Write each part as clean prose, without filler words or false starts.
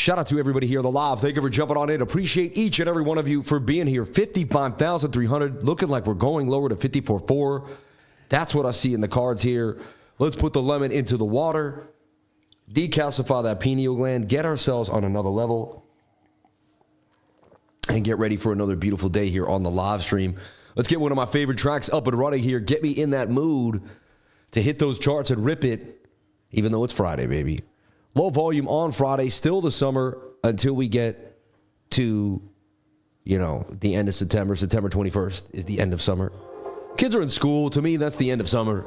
Shout out to everybody here on the live. Thank you for jumping on in. Appreciate each and every one of you for being here. 55,300, looking like we're going lower to 54.4. That's what I see in the cards here. Let's put the lemon into the water, decalcify that pineal gland, get ourselves on another level, and get ready for another beautiful day here on the live stream. Let's get one of my favorite tracks up and running here. Get me in that mood to hit those charts and rip it, even though it's Friday, baby. Low volume on Friday, still the summer until we get to, the end of September. September 21st is the end of summer. Kids are in school. To me, that's the end of summer.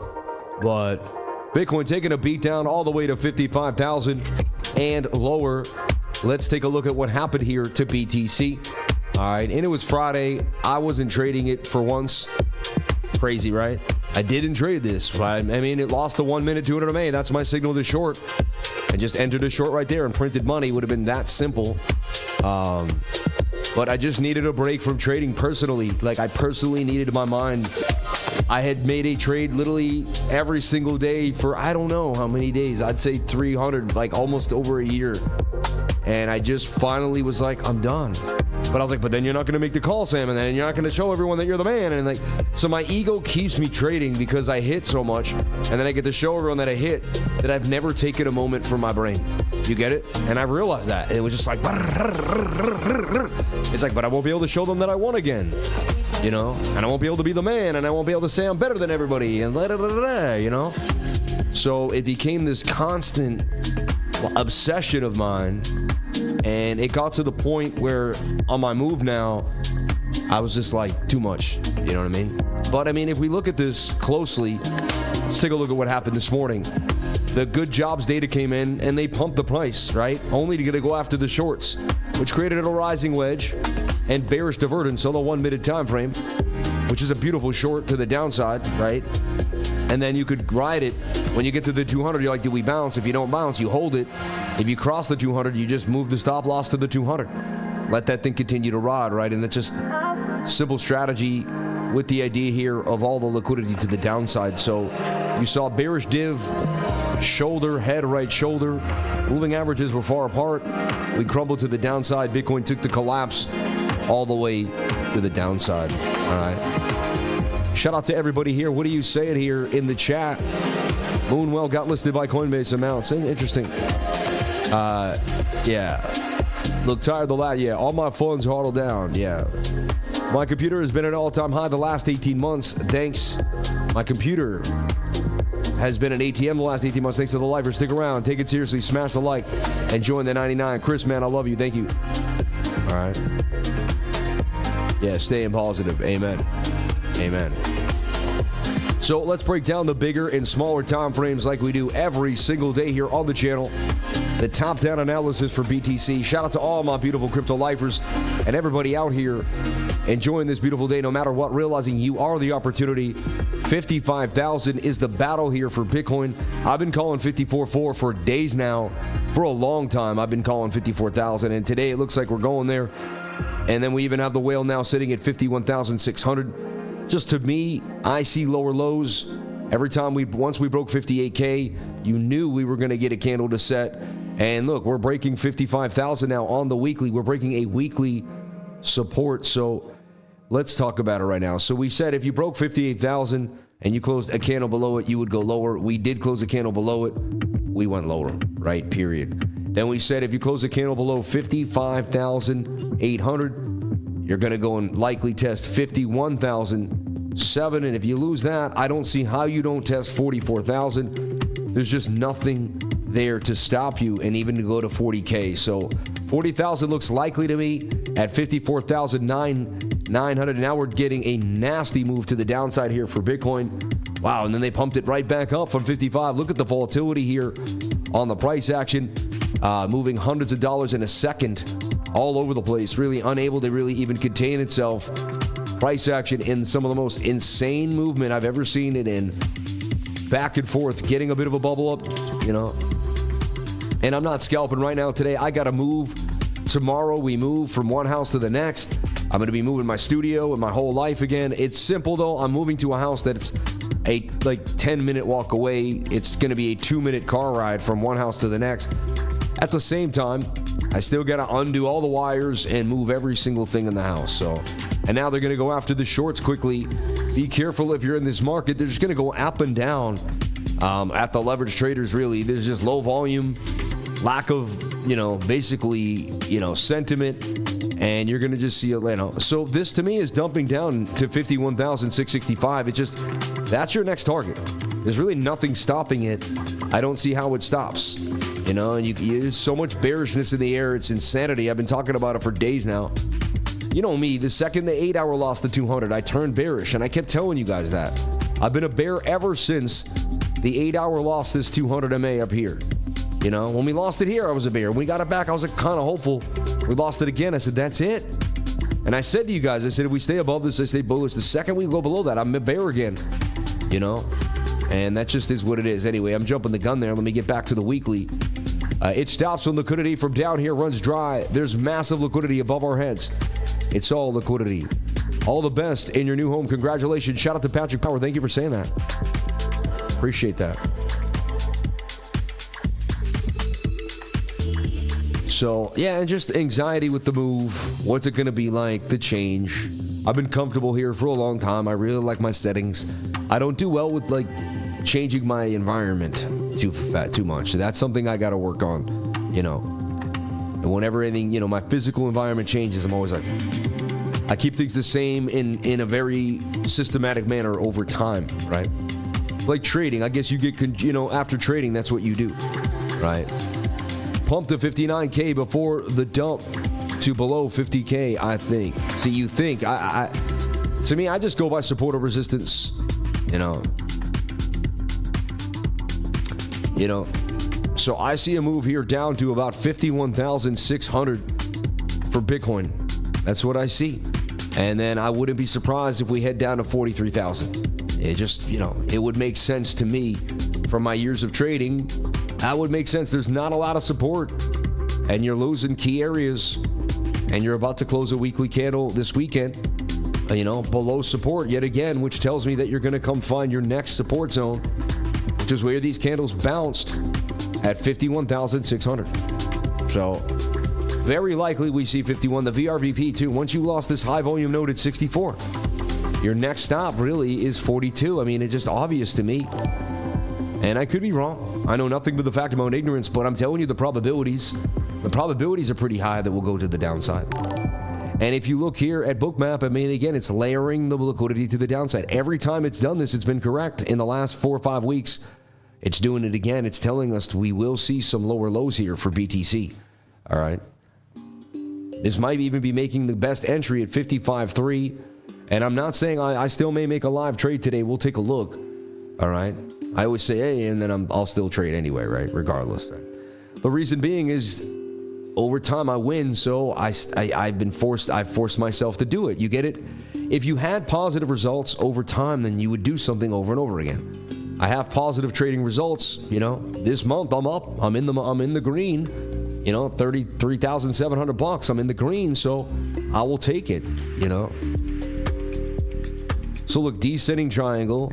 But Bitcoin taking a beat down all the way to 55,000 and lower. Let's take a look at what happened here to BTC. All right, and it was Friday. I wasn't trading it for once. Crazy, right? I didn't trade this. I mean, it lost the 1 minute 200 MA. That's my signal to short. I just entered a short right there and printed money. Would have been that simple. But I just needed a break from trading personally. Like, I personally needed my mind. I had made a trade literally every single day for I don't know how many days. I'd say 300, like almost over a year. And I just finally was like, I'm done. But I was like, but then you're not going to make the call, Sam, and then you're not going to show everyone that you're the man. And so my ego keeps me trading because I hit so much, and then I get to show everyone that I hit, that I've never taken a moment for my brain. You get it? And I realized that. And it was just like, it's like, but I won't be able to show them that I won again, and I won't be able to be the man, and I won't be able to say I'm better than everybody, and So it became this constant obsession of mine. And it got to the point where on my move now, I was just like, too much. You know what I mean? But I mean, if we look at this closely, let's take a look at what happened this morning. The good jobs data came in and they pumped the price, right? Only to go after the shorts, which created a rising wedge and bearish divergence on the 1 minute time frame, which is a beautiful short to the downside, right? And then you could ride it. When you get to the 200, you're like, do we bounce? If you don't bounce, you hold it. If you cross the 200, you just move the stop loss to the 200. Let that thing continue to ride, right? And that's just simple strategy with the idea here of all the liquidity to the downside. So you saw bearish div, shoulder, head, right shoulder. Moving averages were far apart. We crumbled to the downside. Bitcoin took the collapse all the way to the downside. All right. Shout out to everybody here. What are you saying here in the chat? Moonwell got listed by Coinbase amounts. Interesting. Yeah. Look tired the last. Yeah, all my funds huddled down. Yeah. My computer has been at an all-time high the last 18 months. Thanks. My computer has been an ATM the last 18 months. Thanks to the lifers. Stick around. Take it seriously. Smash the like and join the 99. Chris, man, I love you. Thank you. All right. Yeah, staying positive. Amen. Amen. So let's break down the bigger and smaller time frames like we do every single day here on the channel. The top-down analysis for BTC. Shout out to all my beautiful crypto lifers and everybody out here enjoying this beautiful day no matter what, realizing you are the opportunity. 55,000 is the battle here for Bitcoin. I've been calling 54.4 for days now. For a long time, I've been calling 54,000, and today it looks like we're going there. And then we even have the whale now sitting at 51,600. Just to me, I see lower lows. Every time once we broke 58K, you knew we were going to get a candle to set. And look, we're breaking 55,000 now on the weekly. We're breaking a weekly support. So let's talk about it right now. So we said if you broke 58,000 and you closed a candle below it, you would go lower. We did close a candle below it. We went lower, right? Period. Then we said if you close a candle below 55,800, you're going to go and likely test 51,007. And if you lose that, I don't see how you don't test 44,000. There's just nothing there to stop you and even to go to 40K. So 40,000 looks likely to me at 54,900. Now we're getting a nasty move to the downside here for Bitcoin. Wow. And then they pumped it right back up from 55. Look at the volatility here on the price action, moving hundreds of dollars in a second. All over the place, really unable to really even contain itself. Price action in some of the most insane movement I've ever seen it in. Back and forth, getting a bit of a bubble up, And I'm not scalping right now today. I got to move. Tomorrow we move from one house to the next. I'm going to be moving my studio and my whole life again. It's simple though. I'm moving to a house that's a 10-minute walk away. It's going to be a 2-minute car ride from one house to the next. At the same time, I still got to undo all the wires and move every single thing in the house. So, and now they're going to go after the shorts quickly. Be careful if you're in this market. They're just going to go up and down at the leverage traders, really. There's just low volume, lack of, basically, sentiment, and you're going to just see Atlanta. So this, to me, is dumping down to 51,665. It's just, that's your next target. There's really nothing stopping it. I don't see how it stops. And there's so much bearishness in the air. It's insanity. I've been talking about it for days now. You know me, the second the 8-hour lost the 200, I turned bearish, and I kept telling you guys that. I've been a bear ever since the 8-hour lost this 200 MA up here. When we lost it here, I was a bear. When we got it back, I was kind of hopeful. We lost it again. I said, that's it. And I said to you guys, I said, if we stay above this, I stay bullish. The second we go below that, I'm a bear again. And that just is what it is. Anyway, I'm jumping the gun there. Let me get back to the weekly. It stops when liquidity from down here runs dry. There's massive liquidity above our heads. It's all liquidity. All the best in your new home. Congratulations. Shout out to Patrick Power. Thank you for saying that. Appreciate that. So, yeah, and just anxiety with the move. What's it going to be like? The change. I've been comfortable here for a long time. I really like my settings. I don't do well with, changing my environment too much. So that's something I got to work on, And whenever anything, my physical environment changes, I'm always like, I keep things the same in a very systematic manner over time, right? Like trading, I guess you get, after trading, that's what you do, right? Pump to 59K before the dump to below 50K, I think. So you think, to me, I just go by support or resistance, So I see a move here down to about 51,600 for Bitcoin. That's what I see. And then I wouldn't be surprised if we head down to 43,000. It just, it would make sense to me from my years of trading. That would make sense. There's not a lot of support and you're losing key areas and you're about to close a weekly candle this weekend, below support yet again, which tells me that you're going to come find your next support zone, which is where these candles bounced at 51,600. So very likely we see 51. The VRVP too. Once you lost this high volume node at 64, your next stop really is 42. I mean, it's just obvious to me. And I could be wrong. I know nothing but the fact of my own ignorance, but I'm telling you the probabilities are pretty high that we'll go to the downside. And if you look here at BOOKMAP, I mean, again, it's layering the liquidity to the downside. Every time it's done this, it's been correct. In the last 4 or 5 weeks, it's doing it again. It's telling us we will see some lower lows here for BTC. All right. This might even be making the best entry at 55.3. And I'm not saying I still may make a live trade today. We'll take a look. All right. I always say, hey, and then I'll still trade anyway, right? Regardless. The reason being is over time I win, so I've forced myself to do it. You get it? If you had positive results over time, then you would do something over and over again. I have positive trading results. This month I'm up. I'm in the green. $33,700. I'm in the green, so I will take it. So look, descending triangle.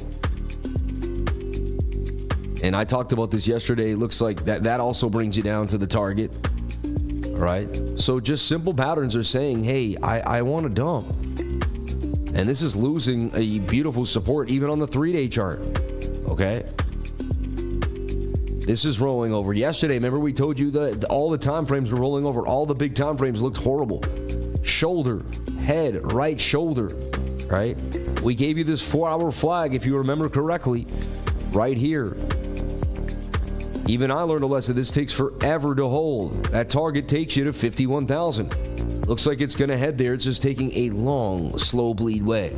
And I talked about this yesterday. It looks like that also brings you down to the target. All right. So just simple patterns are saying, hey, I want to dump. And this is losing a beautiful support even on the 3-day chart. Okay. This is rolling over. Yesterday, remember we told you that all the time frames were rolling over. All the big time frames looked horrible. Shoulder, head, right shoulder, right? We gave you this 4-hour flag, if you remember correctly, right here. Even I learned a lesson. This takes forever to hold. That target takes you to 51,000. Looks like it's going to head there. It's just taking a long, slow bleed way.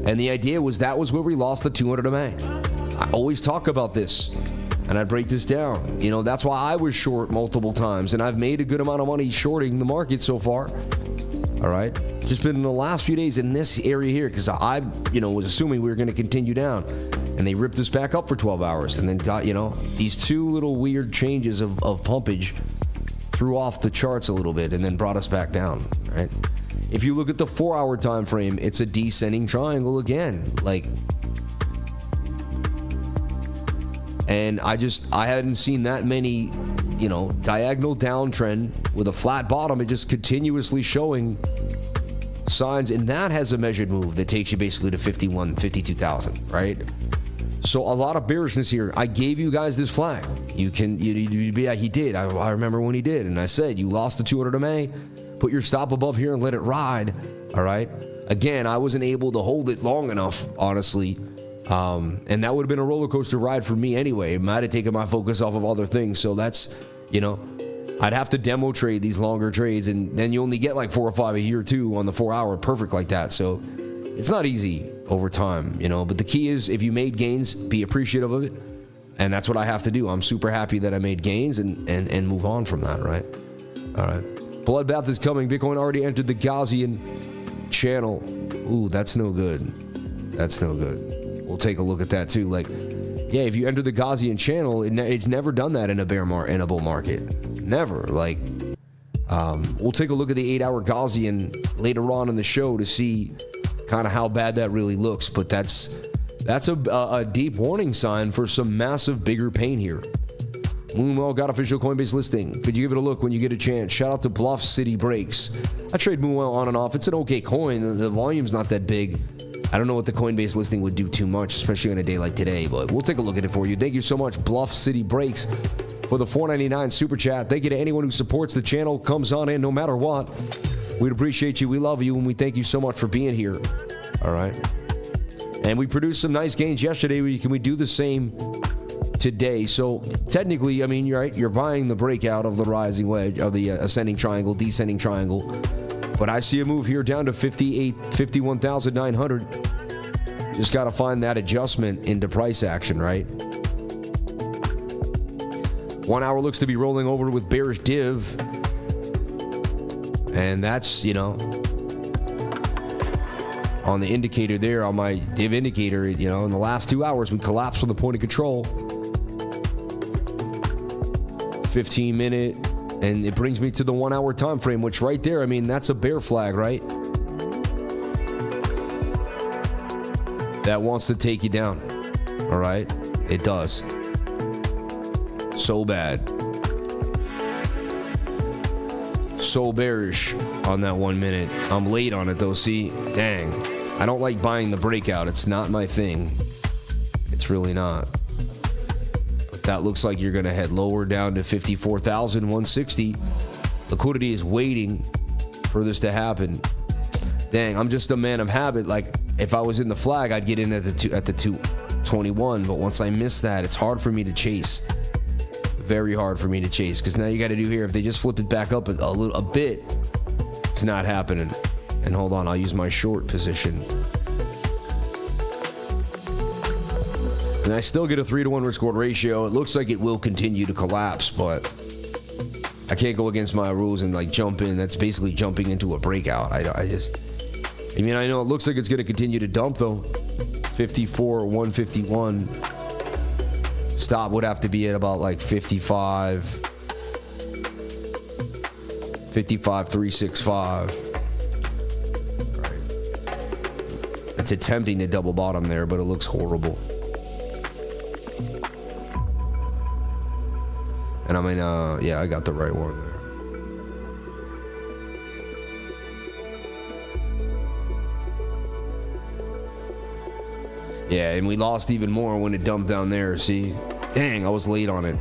And the idea was that was where we lost the 200 MA. I always talk about this, and I break this down. That's why I was short multiple times, and I've made a good amount of money shorting the market so far. All right? Just been in the last few days in this area here because I was assuming we were going to continue down. And they ripped us back up for 12 hours and then got, these two little weird changes of pumpage threw off the charts a little bit and then brought us back down, right? If you look at the 4-hour time frame, it's a descending triangle again. And I hadn't seen that many you know, diagonal downtrend with a flat bottom. It just continuously showing signs, and that has a measured move that takes you basically to 52,000, right? So a lot of bearishness here. I gave you guys this flag. You be like, he did. I remember when he did, and I said, you lost the 200 MA, put your stop above here and let it ride, all right? Again, I wasn't able to hold it long enough, honestly, and that would have been a roller coaster ride for me anyway. It might have taken my focus off of other things, so that's, you know, I'd have to demo trade these longer trades, and then you only get like 4 or 5 a year too on the 4 hour, perfect like that. So it's not easy over time, you know, but the key is if you made gains, be appreciative of it. And that's what I have to do. I'm super happy that I made gains and move on from that, right? All right. Bloodbath is coming. Bitcoin already entered the Gaussian channel. Ooh, that's no good. That's no good. We'll take a look at that too. Like, yeah, if you enter the Gaussian channel, it's never done that in a in a bull market. Never. Like, we'll take a look at the 8 hour Gaussian later on in the show to see kind of how bad that really looks. But that's a deep warning sign for some massive bigger pain here. Moonwell got official Coinbase listing. Could you give it a look when you get a chance? Shout out to Bluff City Breaks. I trade Moonwell on and off. It's an okay coin. The volume's not that big. I don't know what the Coinbase listing would do too much, especially on a day like today, but we'll take a look at it for you. Thank you so much, Bluff City Breaks, for the $4.99 super chat. Thank you to anyone who supports the channel, comes on in no matter what. We'd appreciate you. We love you, and we thank you so much for being here. All right. And we produced some nice gains yesterday. Can we do the same today? So technically, I mean, you're buying the breakout of the rising wedge, of the ascending triangle, descending triangle. But I see a move here down to 51,900. Just got to find that adjustment into price action, right? 1 hour looks to be rolling over with bearish div. And that's, you know, on the indicator there, on my div indicator, you know, in the last 2 hours, we collapsed from the point of control. 15-minute. And it brings me to the 1 hour time frame, which right there, I mean, that's a bear flag, right? That wants to take you down. All right? It does. So bad. So bearish on that 1 minute. I'm late on it though. See? Dang. I don't like buying the breakout. It's not my thing. It's really not. That looks like you're going to head lower down to 54,160. Liquidity is waiting for this to happen. Dang, I'm just a man of habit. Like, if I was in the flag, I'd get in at the 221. But once I miss that, it's hard for me to chase. Very hard for me to chase. Because now you got to do here, if they just flip it back up a bit, it's not happening. And hold on, I'll use my short position. And I still get a 3-to-1 risk-reward ratio. It looks like it will continue to collapse, but I can't go against my rules and like jump in. That's basically jumping into a breakout. I mean, I know it looks like it's going to continue to dump though. 54,151. Stop would have to be at about like 55,365. Right. It's attempting to double bottom there, but it looks horrible. And I mean, yeah, I got the right one there. Yeah, and we lost even more when it dumped down there, see? Dang, I was late on it.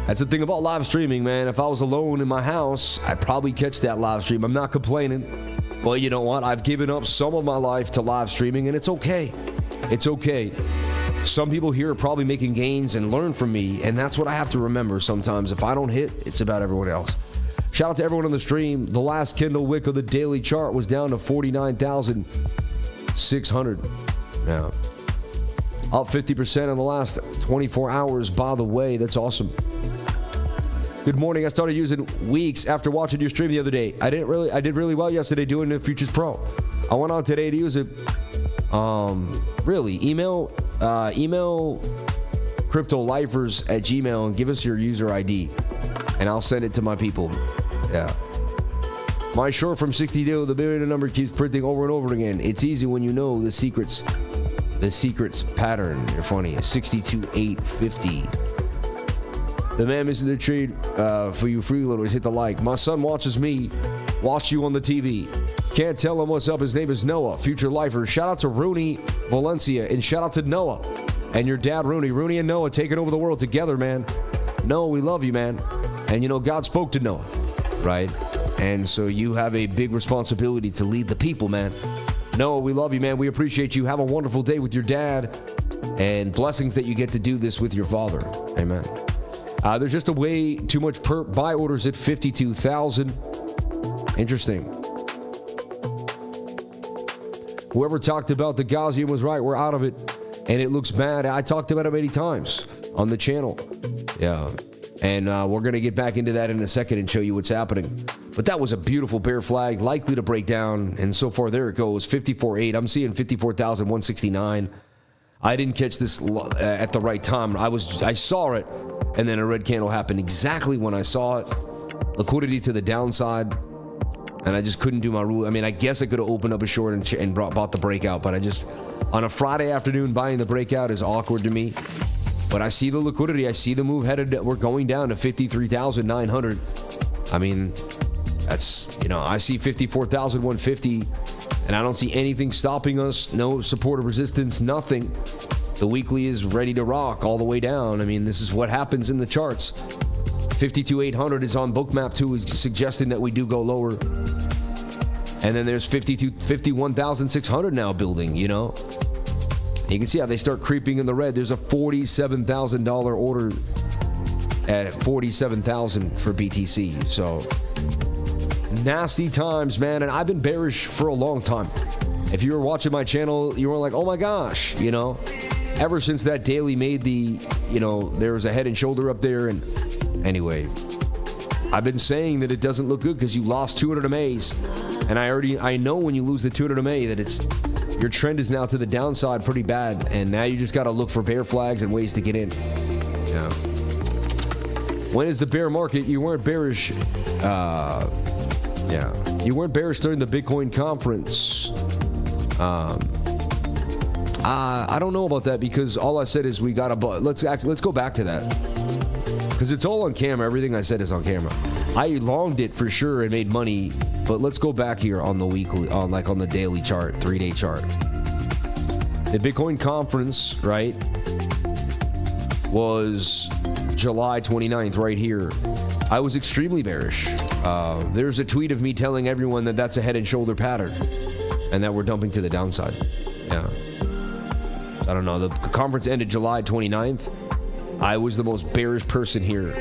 That's the thing about live streaming, man. If I was alone in my house, I'd probably catch that live stream. I'm not complaining. But you know what? I've given up some of my life to live streaming, and it's okay. It's okay. Some people here are probably making gains and learn from me, and that's what I have to remember sometimes. If I don't hit, it's about everyone else. Shout out to everyone on the stream. The last Kindle wick of the daily chart was down to 49,600. Yeah. Up 50% in the last 24 hours, by the way. That's awesome. Good morning. I started using Weeks after watching your stream the other day. I did really well yesterday doing the Futures Pro. I went on today to use it. Really, email cryptolifers at Gmail and give us your user ID and I'll send it to my people. Yeah. My short from 62, the billion number keeps printing over and over again. It's easy when you know the secrets pattern. You're funny. 62,850. The man missing the trade for you freeloaders. Hit the like. My son watches me watch you on the TV. Can't tell him what's up. His name is Noah, future lifer. Shout out to Rooney Valencia, and shout out to Noah and your dad, Rooney. Rooney and Noah taking over the world together, man. Noah, we love you, man. And, you know, God spoke to Noah, right? And so you have a big responsibility to lead the people, man. Noah, we love you, man. We appreciate you. Have a wonderful day with your dad, and blessings that you get to do this with your father. Amen. There's just a way too much buy orders at 52,000. Interesting. Whoever talked about the Gaussian was right. We're out of it, and it looks bad. I talked about it many times on the channel. Yeah, and we're going to get back into that in a second and show you what's happening. But that was a beautiful bear flag, likely to break down, and so far there it goes, 54.8. I'm seeing 54,169. I didn't catch this at the right time. I saw it, and then a red candle happened exactly when I saw it. Liquidity to the downside, and I just couldn't do my rule. I mean, I guess I could have opened up a short and bought the breakout, but I just, on a Friday afternoon, buying the breakout is awkward to me. But I see the liquidity. I see the move headed. We're going down to 53,900. I mean, that's, you know, I see 54,150, and I don't see anything stopping us. No support or resistance, nothing. The weekly is ready to rock all the way down. I mean, this is what happens in the charts. 52,800 is on BOOKMAP too, is suggesting that we do go lower. And then there's 51,600 now building, you know. You can see how they start creeping in the red. There's a $47,000 order at 47,000 for BTC. So nasty times, man. And I've been bearish for a long time. If you were watching my channel, you were like, oh my gosh, you know. Ever since that daily made the, you know, there was a head and shoulder up there. And anyway, I've been saying that it doesn't look good because you lost 200 MAs. And I know when you lose the 200 MA that your trend is now to the downside pretty bad. And now you just got to look for bear flags and ways to get in. Yeah. When is the bear market? You weren't bearish. You weren't bearish during the Bitcoin conference. I don't know about that, because all I said is we got a. Let's go back to that, because it's all on camera. Everything I said is on camera. I longed it for sure and made money, but let's go back here on the weekly, on the daily chart, 3-day chart. The Bitcoin conference, right, was July 29th, right here. I was extremely bearish. There's a tweet of me telling everyone that that's a head and shoulder pattern, and that we're dumping to the downside. Yeah. I don't know. The conference ended July 29th. I was the most bearish person here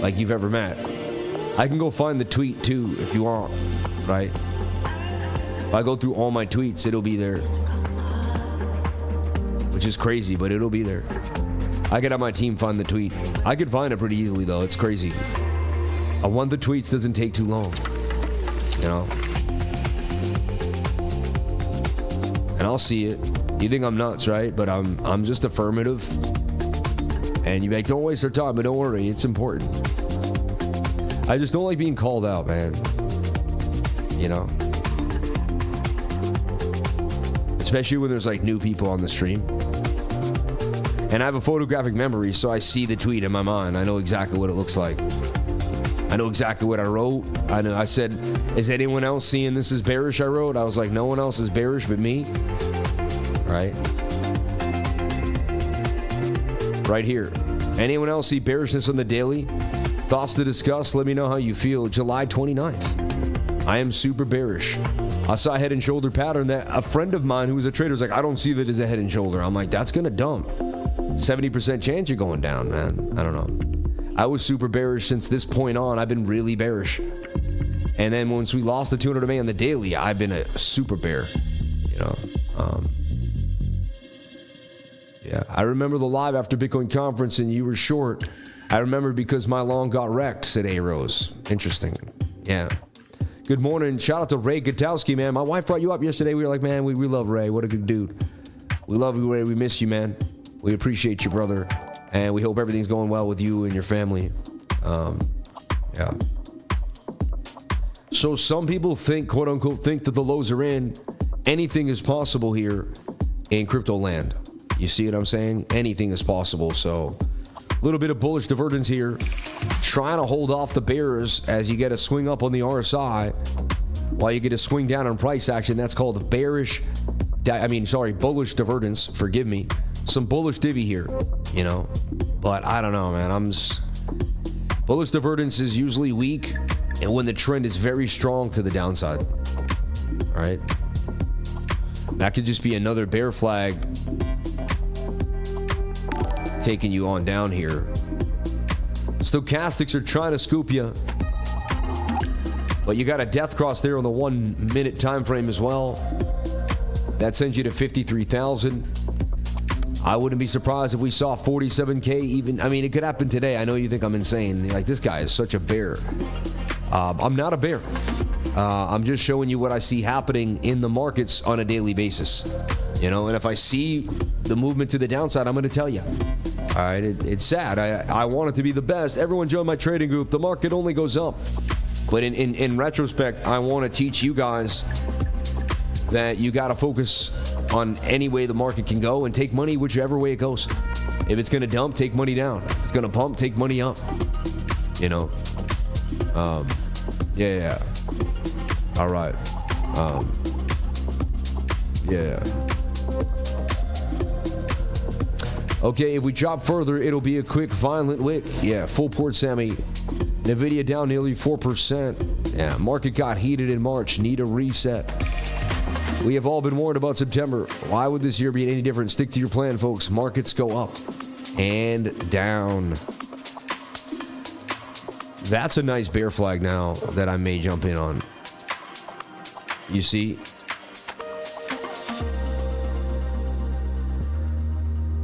like you've ever met. I can go find the tweet too if you want, right? If I go through all my tweets, it'll be there. Which is crazy, but it'll be there. I could have my team find the tweet. I could find it pretty easily though. It's crazy. A one of the tweets doesn't take too long, you know? And I'll see it. You think I'm nuts, right? But I'm just affirmative. And you're like, don't waste our time, but don't worry, it's important. I just don't like being called out, man. You know? Especially when there's like new people on the stream. And I have a photographic memory, so I see the tweet in my mind. I know exactly what it looks like. I know exactly what I wrote. I said, is anyone else seeing this as bearish? I wrote. I was like, no one else is bearish but me. Right? Right here. Anyone else see bearishness on the daily? Thoughts to discuss? Let me know how you feel. July 29th. I am super bearish. I saw a head and shoulder pattern that a friend of mine who was a trader was like, I don't see that as a head and shoulder. I'm like, that's going to dump. 70% chance you're going down, man. I don't know. I was super bearish since this point on. I've been really bearish. And then once we lost the 200 MA on the daily, I've been a super bear. You know, yeah, I remember the live after Bitcoin conference and you were short. I remember because my long got wrecked, said A-Rose. Interesting. Yeah. Good morning. Shout out to Ray Gutowski, man. My wife brought you up yesterday. We were like, man, we love Ray. What a good dude. We love you, Ray. We miss you, man. We appreciate you, brother. And we hope everything's going well with you and your family. Yeah. So some people think, quote unquote, think that the lows are in. Anything is possible here in crypto land. You see what I'm saying? Anything is possible. So little bit of bullish divergence here. Trying to hold off the bears as you get a swing up on the RSI while you get a swing down on price action. That's called bullish divergence. Forgive me. Some bullish divvy here, you know. But I don't know, man. Bullish divergence is usually weak and when the trend is very strong to the downside. All right. That could just be another bear flag taking you on down here. Stochastics are trying to scoop you, but you got a death cross there on the 1 minute time frame as well. That sends you to 53,000. I wouldn't be surprised if we saw 47K even. I mean, it could happen today. I know you think I'm insane. Like, this guy is such a bear. I'm not a bear. I'm just showing you what I see happening in the markets on a daily basis. You know, and if I see the movement to the downside, I'm going to tell you. All right, it's sad. I want it to be the best. Everyone join my trading group. The market only goes up. But in retrospect, I want to teach you guys that you got to focus on any way the market can go and take money whichever way it goes. If it's going to dump, take money down. If it's going to pump, take money up. You know? Yeah. All right. Yeah. Okay, if we drop further, it'll be a quick, violent wick. Yeah, full port, Sammy. Nvidia down nearly 4%. Yeah, market got heated in March. Need a reset. We have all been warned about September. Why would this year be any different? Stick to your plan, folks. Markets go up and down. That's a nice bear flag now that I may jump in on. You see?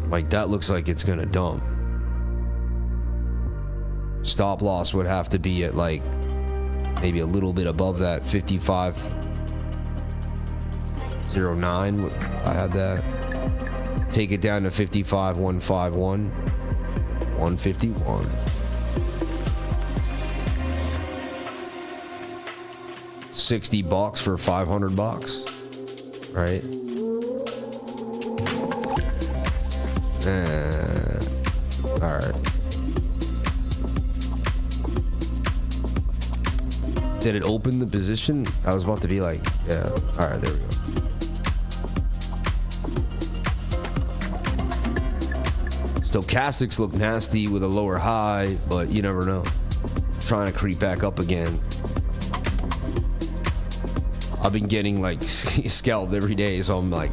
Like, that looks like it's gonna dump. Stop loss would have to be at, like, maybe a little bit above that 55.09. I had that. Take it down to 55.151. 151. $60 for $500, right? All right. Did it open the position? I was about to be like, yeah. All right, there we go. Stochastics look nasty with a lower high, but you never know. Trying to creep back up again. I've been getting like scalped every day, so I'm like,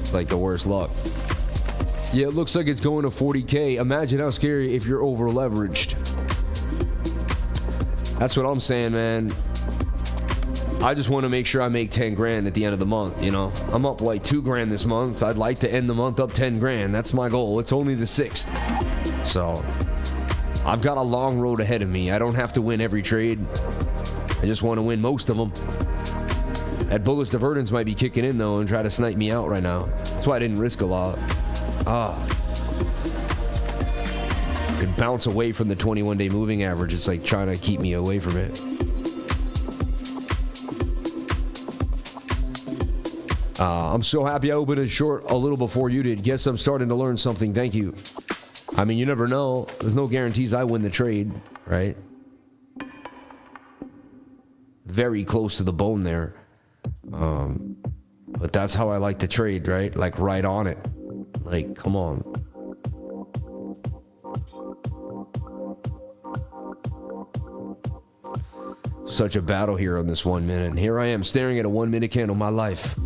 it's like the worst luck. Yeah, it looks like it's going to 40K. Imagine how scary if you're over leveraged. That's what I'm saying, man. I just want to make sure I make 10 grand at the end of the month, you know. I'm up like 2 grand this month, so I'd like to end the month up 10 grand. That's my goal. It's only the 6th. So I've got a long road ahead of me. I don't have to win every trade. I just want to win most of them. That bullish divergence might be kicking in, though, and try to snipe me out right now. That's why I didn't risk a lot. Could bounce away from the 21-day moving average. It's like trying to keep me away from it. I'm so happy I opened it short a little before you did. Guess I'm starting to learn something. Thank you. I mean, you never know. There's no guarantees I win the trade, right? Very close to the bone there. But that's how I like to trade, right? Like right on it. Like, come on. Such a battle here on this 1 minute. And here I am staring at a 1 minute candle. My life.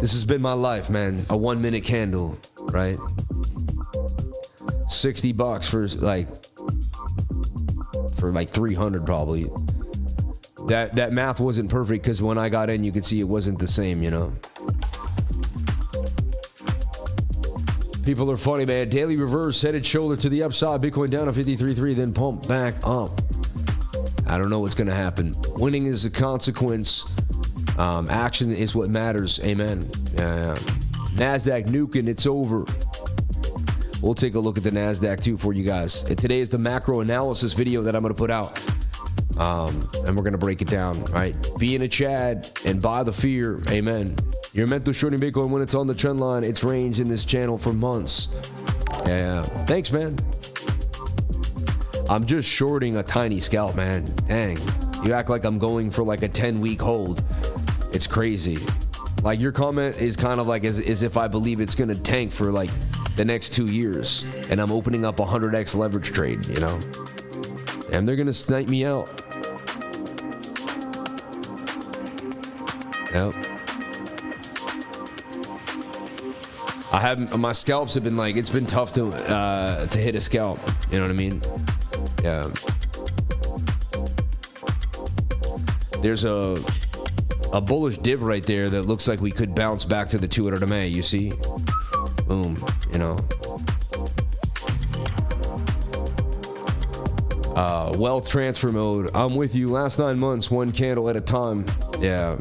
This has been my life, man. A 1 minute candle, right? $60 for like 300 probably. That math wasn't perfect because when I got in, you could see it wasn't the same, you know. People are funny, man. Daily reverse, headed shoulder to the upside. Bitcoin down to 53.3, then pump back up. I don't know what's going to happen. Winning is a consequence. Action is what matters. Amen. NASDAQ nuking. It's over. We'll take a look at the NASDAQ too for you guys. And today is the macro analysis video that I'm going to put out. And we're going to break it down, right? Be in a Chad and buy the fear. Amen. You're mental shorting Bitcoin when it's on the trend line. It's ranged in this channel for months. Yeah. Thanks, man. I'm just shorting a tiny scalp, man. Dang. You act like I'm going for like a 10-week hold. It's crazy. Like, your comment is kind of like as if I believe it's going to tank for like the next 2 years. And I'm opening up a 100x leverage trade, you know? And they're going to snipe me out. Yep. My scalps have been like, it's been tough to hit a scalp. You know what I mean? Yeah. There's a bullish div right there that looks like we could bounce back to the 200 MA, you see? Boom, you know. Wealth transfer mode. I'm with you. Last 9 months, one candle at a time. Yeah.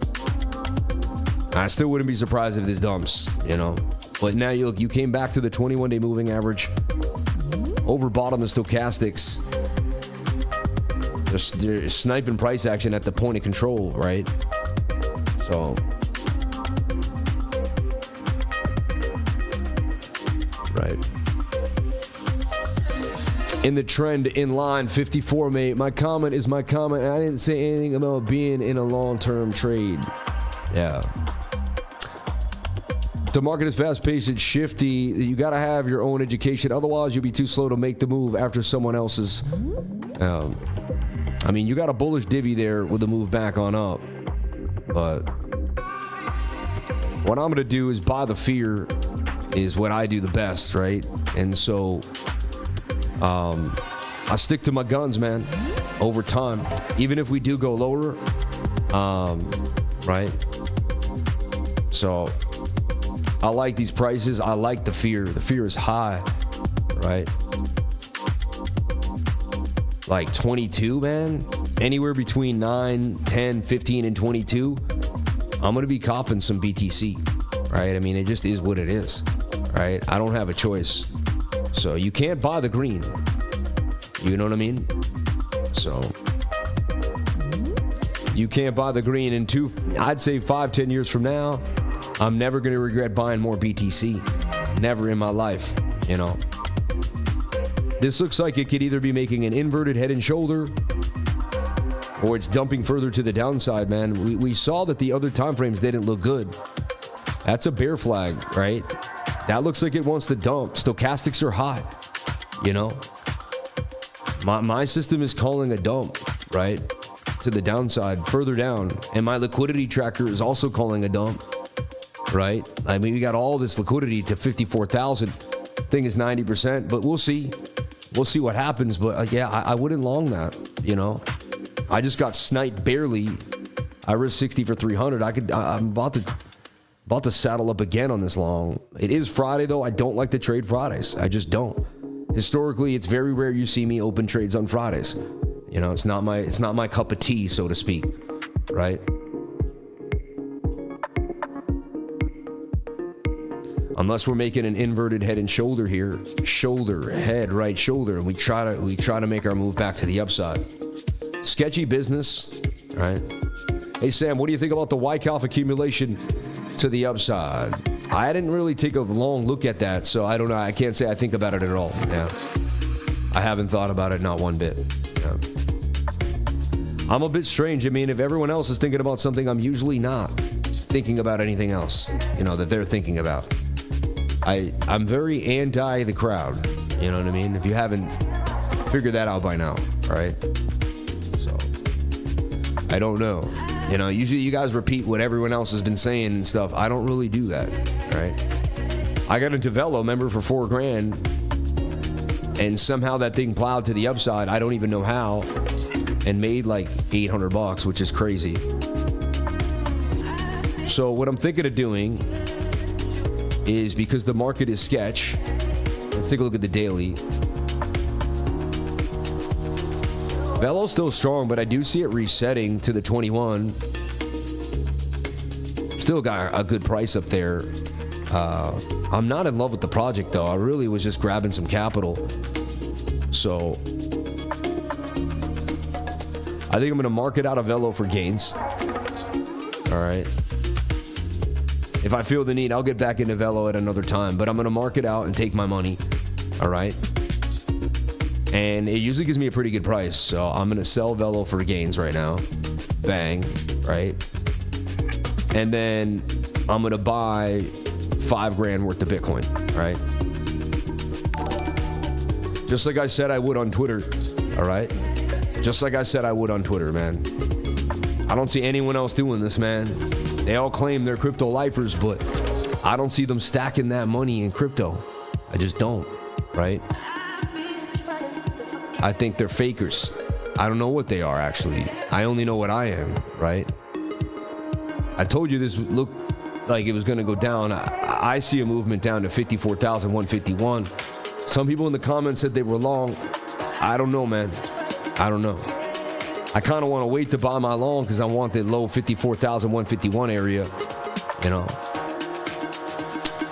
I still wouldn't be surprised if this dumps, you know. But now you look, you came back to the 21-day moving average. Overbought on the stochastics. They're sniping price action at the point of control, right? So, right. In the trend in line 54, mate. My comment is my comment. I didn't say anything about being in a long-term trade. Yeah. The market is fast-paced and shifty. You got to have your own education. Otherwise, you'll be too slow to make the move after someone else's. I mean, you got a bullish divvy there with the move back on up. But what I'm going to do is buy the fear is what I do the best, right? And so I stick to my guns, man, over time. Even if we do go lower, right? So I like these prices. I like the fear. The fear is high, right? Like 22, man. Anywhere between 9, 10, 15, and 22. I'm going to be copping some BTC, right? I mean, it just is what it is, right? I don't have a choice. So you can't buy the green. You know what I mean? So you can't buy the green in I'd say 5, 10 years from now. I'm never going to regret buying more BTC. Never in my life, you know. This looks like it could either be making an inverted head and shoulder or it's dumping further to the downside, man. We saw that the other time frames didn't look good. That's a bear flag, right? That looks like it wants to dump. Stochastics are high, you know. My system is calling a dump, right? To the downside, further down. And my liquidity tracker is also calling a dump, right? I mean, we got all this liquidity to 54,000. Thing is 90%, but we'll see. We'll see what happens. But yeah, I wouldn't long that, you know. I just got sniped barely. I risked 60 for 300. I'm about to saddle up again on this long. It is Friday though. I don't like to trade Fridays. I just don't. Historically, it's very rare you see me open trades on Fridays. You know, it's not my cup of tea, so to speak, right? Unless we're making an inverted head and shoulder here, shoulder, head, right shoulder, and we try to make our move back to the upside. Sketchy business, right? Hey Sam, what do you think about the Wyckoff accumulation to the upside? I didn't really take a long look at that, so I don't know. I can't say I think about it at all. Yeah, I haven't thought about it, not one bit. Yeah. I'm a bit strange. I mean, if everyone else is thinking about something, I'm usually not thinking about anything else, you know, that they're thinking about. I'm very anti the crowd, you know what I mean? If you haven't figured that out by now, right? So, I don't know. You know, usually you guys repeat what everyone else has been saying and stuff. I don't really do that, right? I got into VELO, member, for $4,000, and somehow that thing plowed to the upside. I don't even know how, and made like $800, which is crazy. So what I'm thinking of doing is, because the market is sketch, let's take a look at the daily. VELO's still strong, but I do see it resetting to the 21. Still got a good price up there. I'm not in love with the project though. I really was just grabbing some capital. So I think I'm gonna market out of VELO for gains. All right. If I feel the need, I'll get back into VELO at another time, but I'm going to mark it out and take my money. All right. And it usually gives me a pretty good price. So I'm going to sell VELO for gains right now. Bang, right? And then I'm going to buy $5,000 worth of Bitcoin, right? Just like I said I would on Twitter, all right? Just like I said I would on Twitter, man. I don't see anyone else doing this, man. They all claim they're crypto lifers, but I don't see them stacking that money in crypto. I just don't, right? I think they're fakers. I don't know what they are, actually. I only know what I am, right? I told you this looked like it was going to go down. I see a movement down to 54,151. Some people in the comments said they were long. I don't know, man. I don't know. I kind of want to wait to buy my long because I want the low 54,151 area, you know.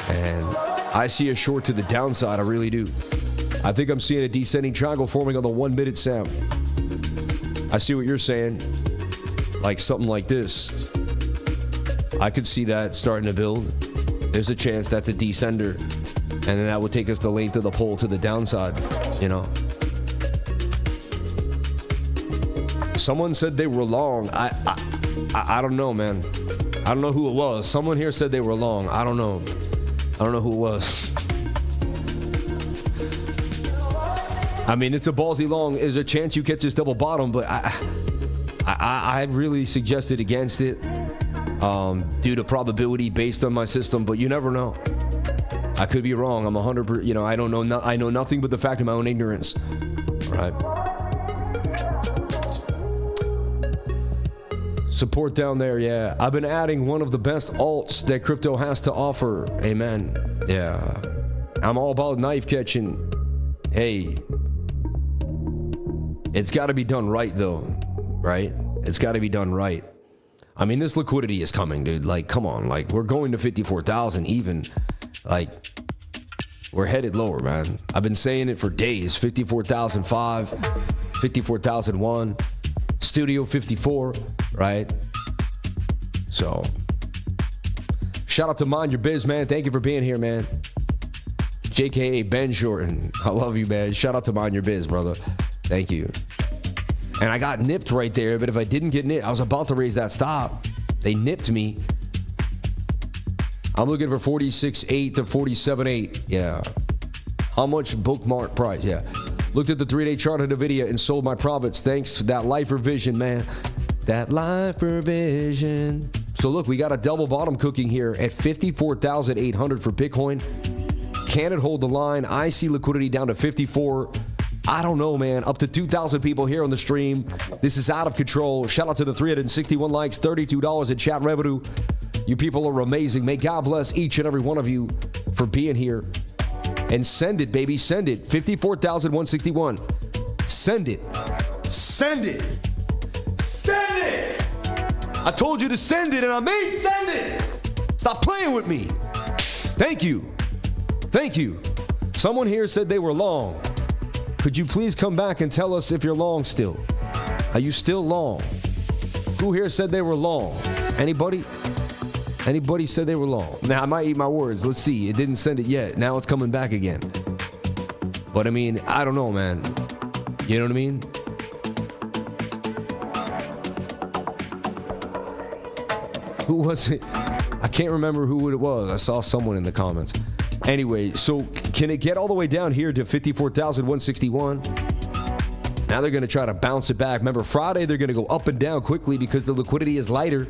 And I see a short to the downside. I really do. I think I'm seeing a descending triangle forming on the 1 minute Sam. I see what you're saying. Like something like this. I could see that starting to build. There's a chance that's a descender. And then that would take us the length of the pole to the downside, you know. Someone said they were long. I don't know, man. I don't know who it was. Someone here said they were long. I don't know. I don't know who it was. I mean, it's a ballsy long. There's a chance you catch this double bottom, but I really suggested against it due to probability based on my system, but you never know. I could be wrong. I'm 100%, you know, I don't know. I know nothing but the fact of my own ignorance. All right. Support down there, yeah. I've been adding one of the best alts that crypto has to offer. Amen. Yeah. I'm all about knife catching. Hey. It's got to be done right, though. Right? It's got to be done right. I mean, this liquidity is coming, dude. Like, come on. Like, we're going to 54,000 even. Like, we're headed lower, man. I've been saying it for days. 54,005, 54,001, Studio 54, right? So, shout out to Mind Your Biz, man. Thank you for being here, man. JKA Ben Shorten. I love you, man. Shout out to Mind Your Biz, brother. Thank you. And I got nipped right there, but if I didn't get nipped, I was about to raise that stop. They nipped me. I'm looking for 46.8 to 47.8. Yeah. How much bookmark price? Yeah. Looked at the 3-day chart of NVIDIA and sold my profits. Thanks for that lifer vision, man. That lifer vision. So look, we got a double bottom cooking here at 54,800 for Bitcoin. Can it hold the line? I see liquidity down to 54. I don't know, man. Up to 2,000 people here on the stream. This is out of control. Shout out to the 361 likes, $32 in chat revenue. You people are amazing. May God bless each and every one of you for being here. And send it, baby. Send it. 54,161. Send it. Send it. Send it. I told you to send it and I made send it. Stop playing with me. Thank you. Thank you. Someone here said they were long. Could you please come back and tell us if you're long still? Are you still long? Who here said they were long? Anybody? Anybody said they were long? Now, I might eat my words. Let's see. It didn't send it yet. Now it's coming back again. But I mean, I don't know, man. You know what I mean? Who was it? I can't remember who it was. I saw someone in the comments. Anyway, so can it get all the way down here to 54,161? Now they're going to try to bounce it back. Remember, Friday, they're going to go up and down quickly because the liquidity is lighter.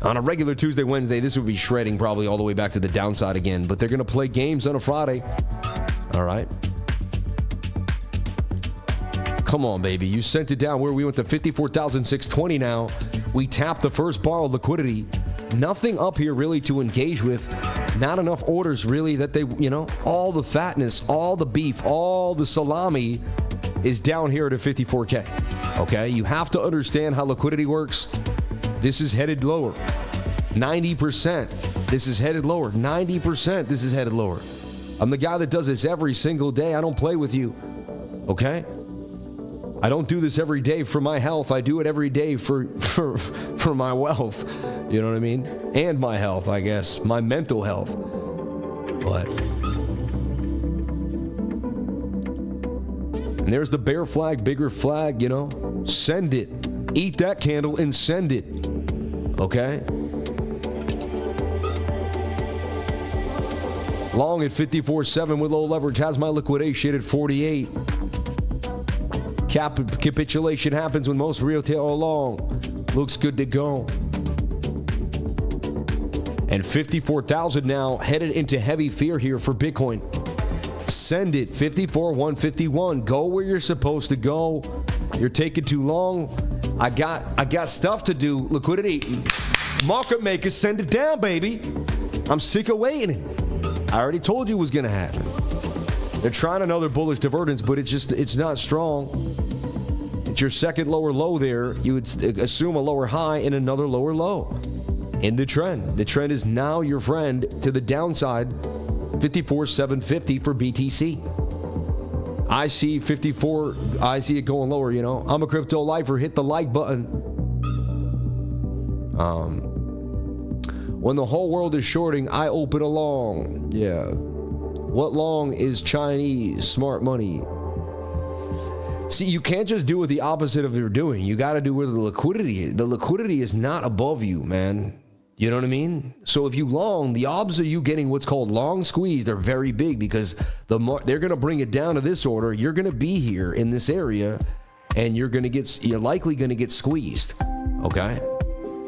On a regular Tuesday, Wednesday, this would be shredding probably all the way back to the downside again. But they're going to play games on a Friday. All right. Come on, baby. You sent it down where we went to 54,620 now. We tapped the first bar of liquidity. Nothing up here really to engage with. Not enough orders really that they, you know, all the fatness, all the beef, all the salami is down here to 54K. Okay. You have to understand how liquidity works. This is headed lower. 90%. This is headed lower. 90%. This is headed lower. I'm the guy that does this every single day. I don't play with you. Okay? I don't do this every day for my health. I do it every day for my wealth. You know what I mean? And my health, I guess. My mental health. But And there's the bear flag, bigger flag, you know. Send it. Eat that candle and send it. Okay? Long at 54.7 with low leverage. Has my liquidation at 48. Capitulation happens with most retail long. Looks good to go. And 54,000 now headed into heavy fear here for Bitcoin. Send it. 54,151. Go where you're supposed to go. You're taking too long. I got stuff to do. Liquidity. Market makers, send it down, baby. I'm sick of waiting. I already told you it was going to happen. They're trying another bullish divergence, but it's not strong. It's your second lower low there. You would assume a lower high and another lower low in the trend. The trend is now your friend to the downside. 54,750 for BTC. I see 54. I see it going lower, you know. I'm a crypto lifer. Hit the like button. When the whole world is shorting, I open a long. Yeah. What long is Chinese smart money? See, you can't just do what the opposite of you're doing. You got to do where the liquidity is. The liquidity is not above you, man. You know what I mean? So if you long, the odds of you getting what's called long squeeze, they're very big because they're going to bring it down to this order. You're going to be here in this area, and you're likely going to get squeezed. Okay?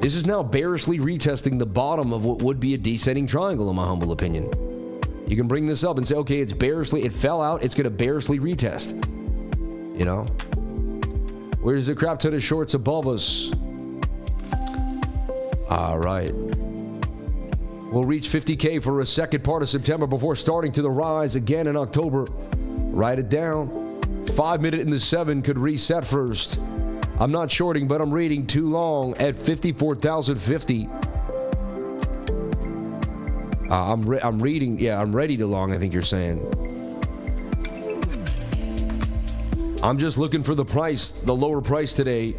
This is now bearishly retesting the bottom of what would be a descending triangle, in my humble opinion. You can bring this up and say, okay, it fell out. It's going to bearishly retest. You know? Where's the crap ton of shorts above us? All right. We'll reach 50K for a second part of September before starting to the rise again in October. Write it down. 5 minute in the 7 could reset first. I'm not shorting, but I'm reading too long at 54,050. I'm reading. Yeah, I'm ready to long, I think you're saying. I'm just looking for the price, the lower price today,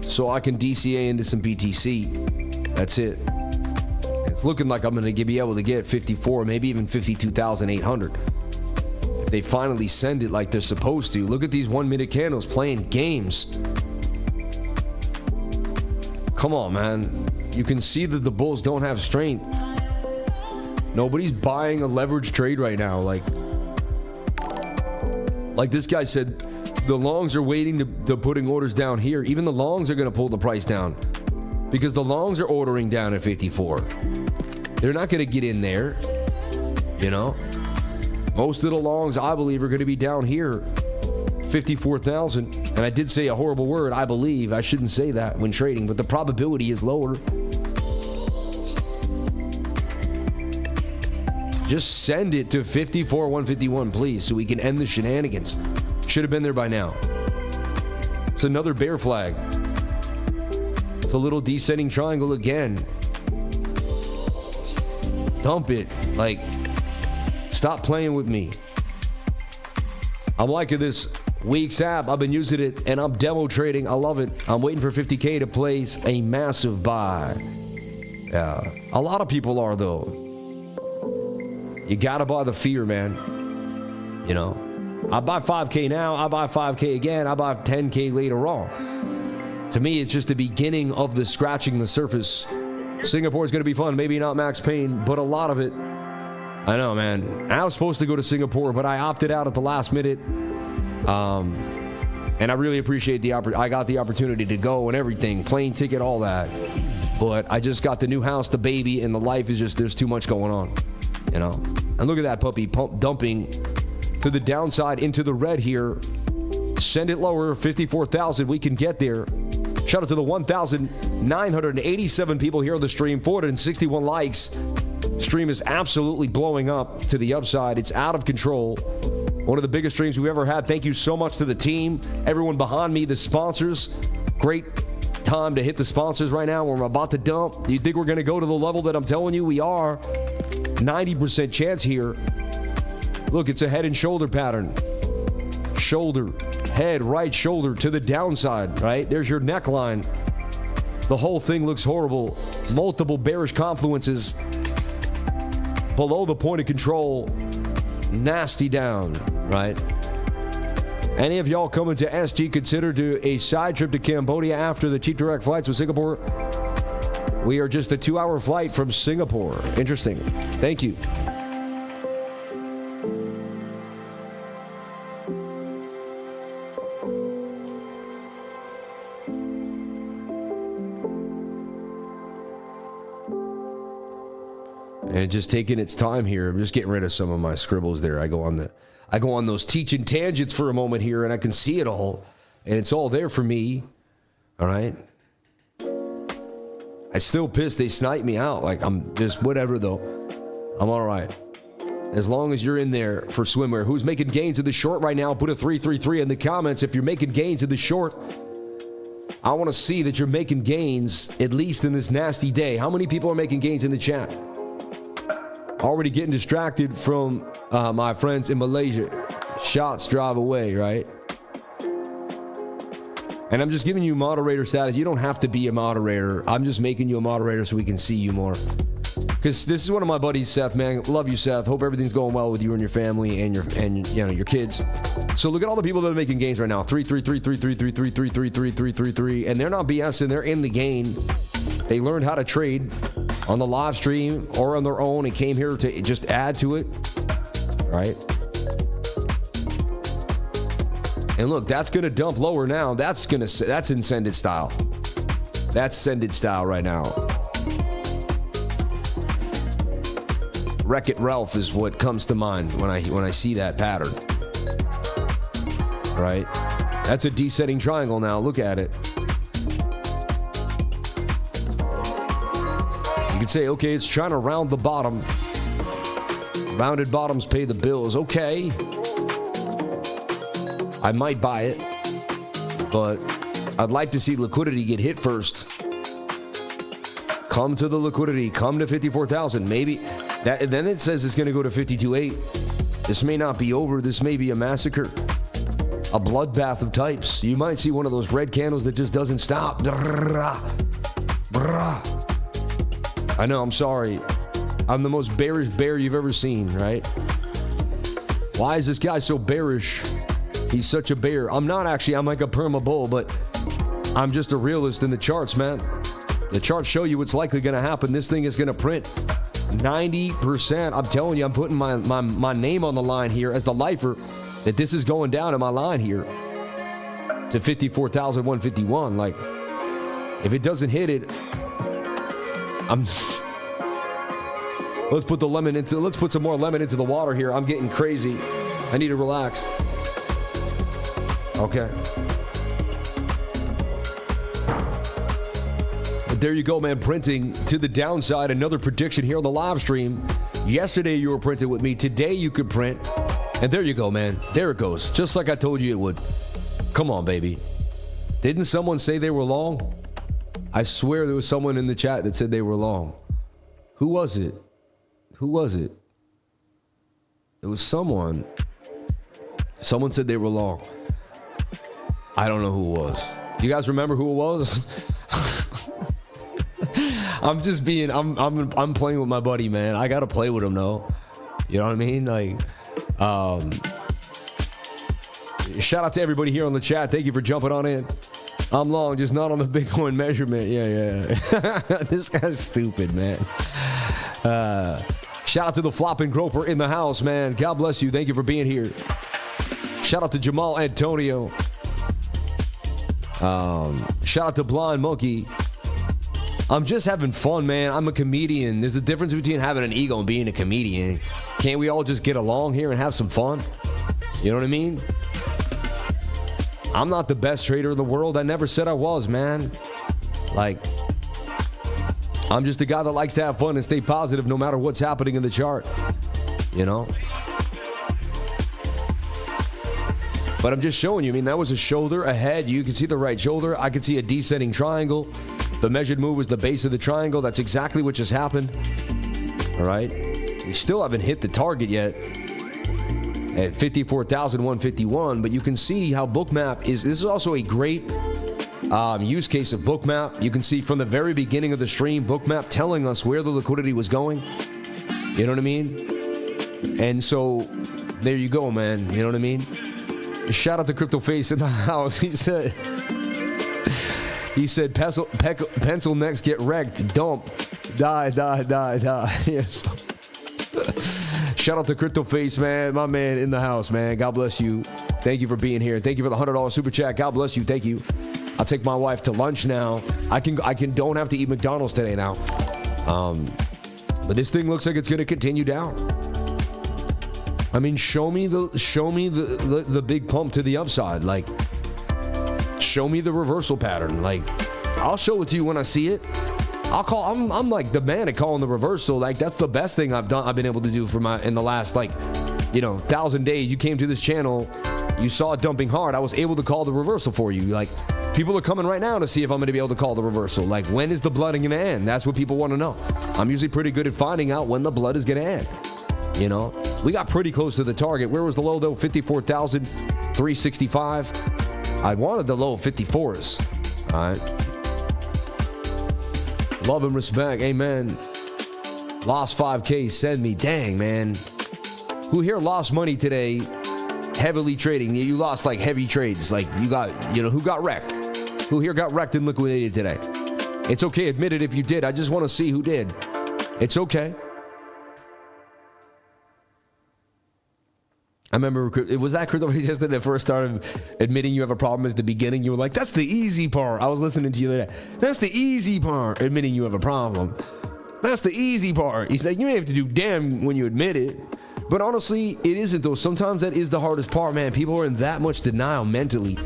so I can DCA into some BTC. That's it. It's looking like I'm going to be able to get 54, maybe even 52,800. If they finally send it like they're supposed to. Look at these 1 minute candles playing games. Come on, man. You can see that the bulls don't have strength. Nobody's buying a leverage trade right now. Like this guy said, the longs are waiting to putting orders down here. Even the longs are going to pull the price down because the longs are ordering down at 54. They're not going to get in there. You know, most of the longs, I believe, are going to be down here, 54,000. And I did say a horrible word, I believe. I shouldn't say that when trading, but the probability is lower. Just send it to 54,151, please, so we can end the shenanigans. Should have been there by now. It's another bear flag. It's a little descending triangle again. Dump it. Like, stop playing with me. I'm liking this week's app. I've been using it, and I'm demo trading. I love it. I'm waiting for 50K to place a massive buy. Yeah. A lot of people are, though. You gotta buy the fear, man. You know, I buy 5K now, I buy 5K again, I buy 10K later on. To me, it's just the beginning of the scratching the surface. Singapore is gonna be fun, maybe not Max Payne, but a lot of it. I know, man. I was supposed to go to Singapore, but I opted out at the last minute. And I really appreciate I got the opportunity to go and everything, plane ticket, all that. But I just got the new house, the baby, and the life is just, there's too much going on. You know, and look at that puppy dumping to the downside into the red here. Send it lower, 54,000. We can get there. Shout out to the 1,987 people here on the stream, 461 likes. Stream is absolutely blowing up to the upside. It's out of control. One of the biggest streams we've ever had. Thank you so much to the team, everyone behind me, the sponsors. Great time to hit the sponsors right now. We're about to dump. Do you think we're going to go to the level that I'm telling you we are? 90% chance here. Look, it's a head and shoulder pattern. Shoulder, head, right shoulder to the downside, right? There's your neckline. The whole thing looks horrible. Multiple bearish confluences below the point of control. Nasty down, right? Any of y'all coming to SG, consider do a side trip to Cambodia after the cheap direct flights with Singapore. We are just a 2-hour flight from Singapore. Interesting. Thank you. And just taking its time here. I'm just getting rid of some of my scribbles there. I go on those teaching tangents for a moment here, and I can see it all, and it's all there for me. All right. I still pissed they sniped me out. Like, I'm just whatever though. I'm all right. As long as you're in there for swimwear. Who's making gains in the short right now? Put a 333 in the comments if you're making gains in the short. I want to see that you're making gains at least in this nasty day. How many people are making gains in the chat? Already getting distracted from my friends in Malaysia. Shots drive away, right? And I'm just giving you moderator status. You don't have to be a moderator. I'm just making you a moderator so we can see you more. Because this is one of my buddies, Seth, man. Love you, Seth. Hope everything's going well with you and your family and your kids. So look at all the people that are making gains right now. 3333333333333, and they're not BSing. They're in the game. They learned how to trade on the live stream or on their own and came here to just add to it, right? And look, that's going to dump lower now. That's Incended style. That's Sended style right now. Wreck-It Ralph is what comes to mind when I see that pattern. Right? That's a descending triangle now. Look at it. You could say, okay, it's trying to round the bottom. Rounded bottoms pay the bills. Okay. I might buy it, but I'd like to see liquidity get hit first. Come to the liquidity. Come to 54,000. Maybe that. And then it says it's going to go to 52.8. This may not be over. This may be a massacre, a bloodbath of types. You might see one of those red candles that just doesn't stop. I know. I'm sorry. I'm the most bearish bear you've ever seen, right? Why is this guy so bearish? He's such a bear. I'm not actually. I'm like a perma bull, but I'm just a realist in the charts, man. The charts show you what's likely going to happen. This thing is going to print 90%. I'm telling you, I'm putting my name on the line here as the lifer that this is going down in my line here to 54,151. Like, if it doesn't hit it, let's put some more lemon into the water here. I'm getting crazy. I need to relax. Okay. But there you go, man. Printing to the downside. Another prediction here on the live stream. Yesterday you were printed with me. Today you could print. And there you go, man. There it goes. Just like I told you it would. Come on, baby. Didn't someone say they were long? I swear there was someone in the chat that said they were long. Who was it? Who was it? It was someone. Someone said they were long. I don't know who it was. You guys remember who it was? I'm playing with my buddy, man. I gotta play with him though. You know what I mean? Like, shout out to everybody here on the chat. Thank you for jumping on in. I'm long, just not on the Bitcoin measurement. Yeah. This guy's stupid, man. Shout out to the flopping groper in the house, man. God bless you. Thank you for being here. Shout out to Jamal Antonio. Shout out to Blind Monkey. I'm just having fun, man. I'm a comedian. There's a difference between having an ego and being a comedian. Can't we all just get along here and have some fun? You know what I mean? I'm not the best trader in the world. I never said I was, man. Like, I'm just a guy that likes to have fun and stay positive no matter what's happening in the chart. You know? But I'm just showing you. I mean, that was a shoulder, a head. You can see the right shoulder. I could see a descending triangle. The measured move was the base of the triangle. That's exactly what just happened. All right. We still haven't hit the target yet at 54,151. But you can see how BOOKMAP is. This is also a great use case of BOOKMAP. You can see from the very beginning of the stream, BOOKMAP telling us where the liquidity was going. You know what I mean? And so there you go, man. You know what I mean? Shout out to Crypto Face in the house. He said, pencil next, get wrecked, dump, die. Yes. Shout out to Crypto Face, man. My man in the house, man. God bless you. Thank you for being here. Thank you for the $100 super chat. God bless you. Thank you. I'll take my wife to lunch now. I don't have to eat McDonald's today now. But this thing looks like it's going to continue down. I mean, show me the big pump to the upside. Like, show me the reversal pattern. Like, I'll show it to you when I see it. I'm like the man at calling the reversal. Like, that's the best thing I've been able to do in the last 1,000 days. You came to this channel, you saw it dumping hard. I was able to call the reversal for you. Like, people are coming right now to see if I'm going to be able to call the reversal. Like, when is the blood going to end? That's what people want to know. I'm usually pretty good at finding out when the blood is going to end. You know, we got pretty close to the target. Where was the low though? 54,365. I wanted the low of 54s. All right. Love and respect. Amen. Lost 5K. Send me. Dang, man. Who here lost money today? Heavily trading. You lost like heavy trades. Like you got, who got wrecked? Who here got wrecked and liquidated today? It's okay. Admit it if you did. I just want to see who did. It's okay. I remember it was that Crypto yesterday that first started admitting you have a problem at the beginning. You were like, that's the easy part. I was listening to you the other day. That's the easy part, admitting you have a problem. That's the easy part. He said, you ain't have to do damn when you admit it. But honestly, it isn't though. Sometimes that is the hardest part, man. People are in that much denial mentally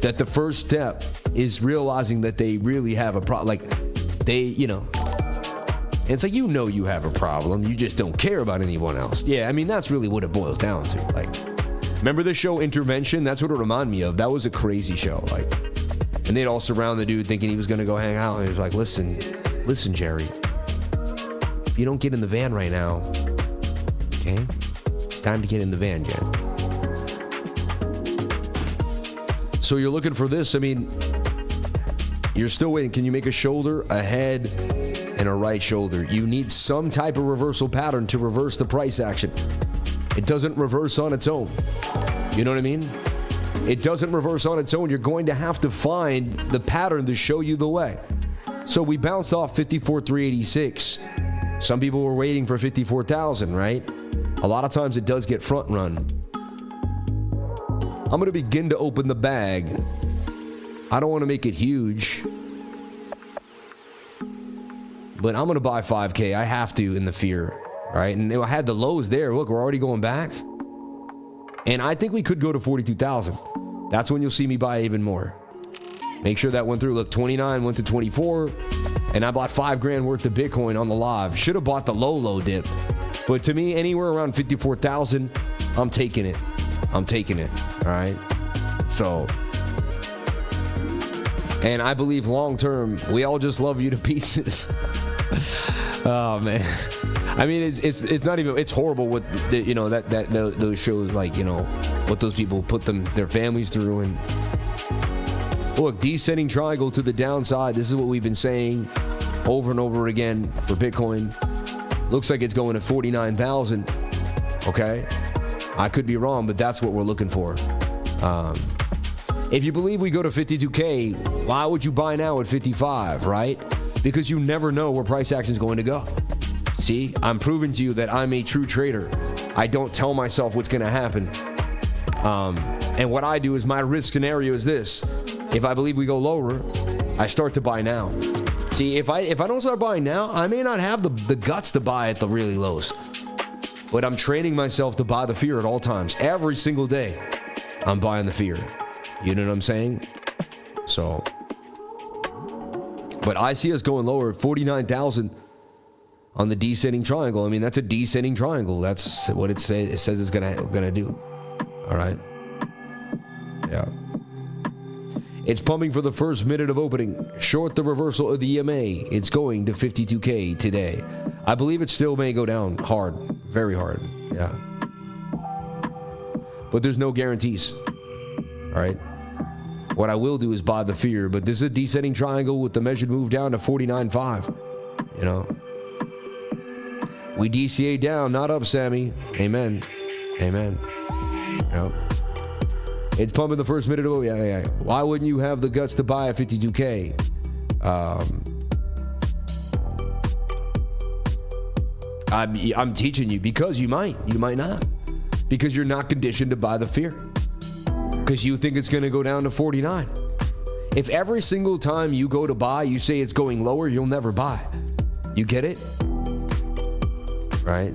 that the first step is realizing that they really have a problem. Like and it's like, you have a problem. You just don't care about anyone else. Yeah, I mean, that's really what it boils down to. Like, remember the show Intervention? That's what it reminded me of. That was a crazy show. Like, and they'd all surround the dude thinking he was going to go hang out. And he was like, listen, Jerry, if you don't get in the van right now, okay? It's time to get in the van, Jerry. So you're looking for this. I mean, you're still waiting. Can you make a shoulder, a head, and a right shoulder? You need some type of reversal pattern to reverse the price action. It doesn't reverse on its own. You know what I mean? It doesn't reverse on its own. You're going to have to find the pattern to show you the way. So we bounced off 54,386. Some people were waiting for 54,000, right? A lot of times it does get front run. I'm going to begin to open the bag. I don't want to make it huge, but I'm going to buy 5K. I have to in the fear, right? And I had the lows there. Look, we're already going back. And I think we could go to 42,000. That's when you'll see me buy even more. Make sure that went through. Look, 29 went to 24. And I bought $5,000 worth of Bitcoin on the live. Should have bought the low dip. But to me, anywhere around 54,000, I'm taking it. I'm taking it. All right. So, and I believe long term, we all just love you to pieces. Oh man, I mean it's not even, it's horrible what those shows, like, what those people put their families through. And look, descending triangle to the downside. This is what we've been saying over and over again for Bitcoin. Looks like it's going to 49,000. Okay, I could be wrong, but that's what we're looking for. If you believe we go to 52K, why would you buy now at 55, right? Because you never know where price action is going to go. See, I'm proving to you that I'm a true trader. I don't tell myself what's going to happen. And what I do is, my risk scenario is this. If I believe we go lower, I start to buy now. See, if I don't start buying now, I may not have the guts to buy at the really lows. But I'm training myself to buy the fear at all times. Every single day, I'm buying the fear. You know what I'm saying? So, but I see us going lower at 49,000 on the descending triangle. I mean, that's a descending triangle. That's what it says it's gonna do. All right. Yeah. It's pumping for the first minute of opening. Short the reversal of the EMA. It's going to 52K today. I believe it still may go down hard, very hard. Yeah. But there's no guarantees. All right. What I will do is buy the fear, but this is a descending triangle with the measured move down to 49.5. You know. We DCA down, not up, Sammy. Amen. Amen. Yep. It's pumping the first minute. Oh, yeah. Why wouldn't you have the guts to buy a 52K? I'm teaching you because you might not. Because you're not conditioned to buy the fear. Because you think it's going to go down to 49. If every single time you go to buy, you say it's going lower, you'll never buy. You get it? Right?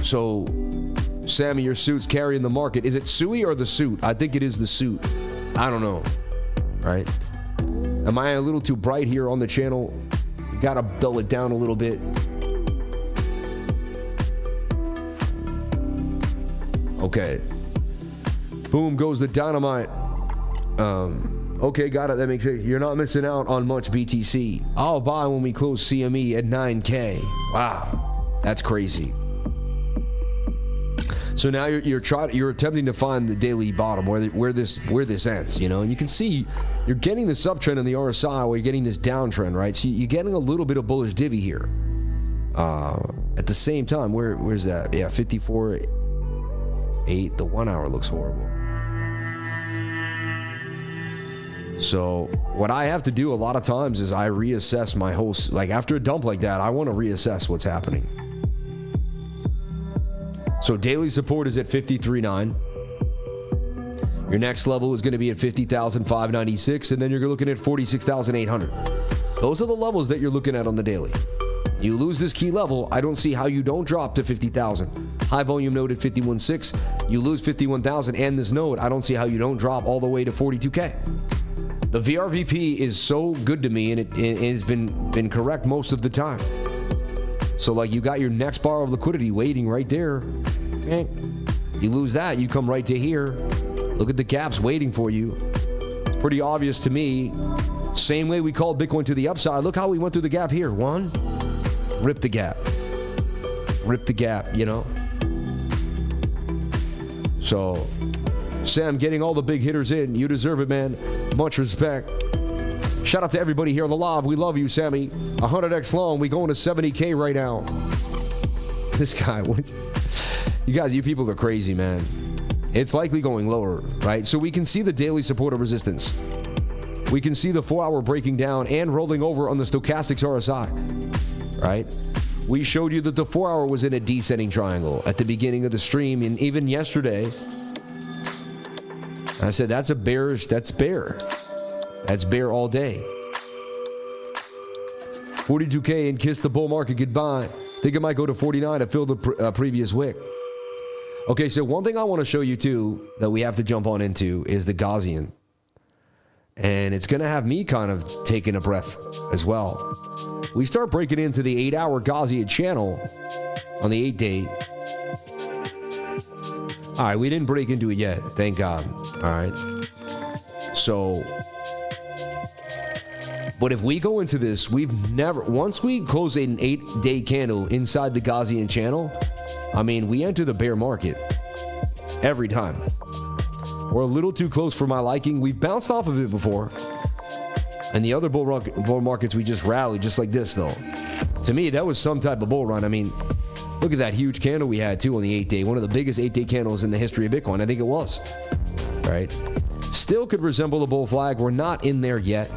So, Sammy, your suit's carrying the market. Is it Sui or the suit? I think it is the suit. I don't know. Right? Am I a little too bright here on the channel? Gotta dull it down a little bit. Okay. Boom goes the dynamite. Okay, got it. That makes it. You're not missing out on much BTC. I'll buy when we close CME at 9K. Wow, that's crazy. So now you're attempting to find the daily bottom where this ends, you know, and you can see you're getting the subtrend in the RSI where you're getting this downtrend, right? So you're getting a little bit of bullish divvy here. At the same time, where's that? Yeah, 54.8. The 1 hour looks horrible. So what I have to do a lot of times is I reassess my whole, like after a dump like that, I want to reassess what's happening. So daily support is at 53.9. Your next level is going to be at 50,596, and then you're looking at 46,800. Those are the levels that you're looking at on the daily. You lose this key level, I don't see how you don't drop to 50,000. High volume node at 51.6. You lose 51,000 and this node, I don't see how you don't drop all the way to 42K. The VRVP is so good to me, and it has been correct most of the time. So like you got your next bar of liquidity waiting right there. You lose that, you come right to here. Look at the gaps waiting for you. It's pretty obvious to me. Same way we called Bitcoin to the upside. Look how we went through the gap here. One, rip the gap. Rip the gap, you know? So, Sam, getting all the big hitters in. You deserve it, man. Much respect. Shout out to everybody here on the live. We love you, Sammy. 100x long. We going to 70K right now. This guy, what? You guys, you people are crazy, man. It's likely going lower, right? So we can see the daily support of resistance. We can see the 4 hour breaking down and rolling over on the stochastics RSI, right? We showed you that the 4 hour was in a descending triangle at the beginning of the stream, and even yesterday, I said that's bearish. That's bear all day. 42K and kiss the bull market goodbye. Think it might go to 49 to fill the previous wick. Okay, so one thing I want to show you too that we have to jump on into is the Gaussian. And it's going to have me kind of taking a breath as well. We start breaking into the 8 hour Gaussian channel on the 8 day. All right, we didn't break into it yet. Thank God. All right. So, but if we go into this, once we close an 8 day candle inside the Gaussian channel, I mean, we enter the bear market every time. We're a little too close for my liking. We've bounced off of it before. And the other bull markets, we just rallied just like this, though. To me, that was some type of bull run. I mean, look at that huge candle we had, too, on the 8 day. One of the biggest 8 day candles in the history of Bitcoin. I think it was. Right? Still could resemble a bull flag. We're not in there yet.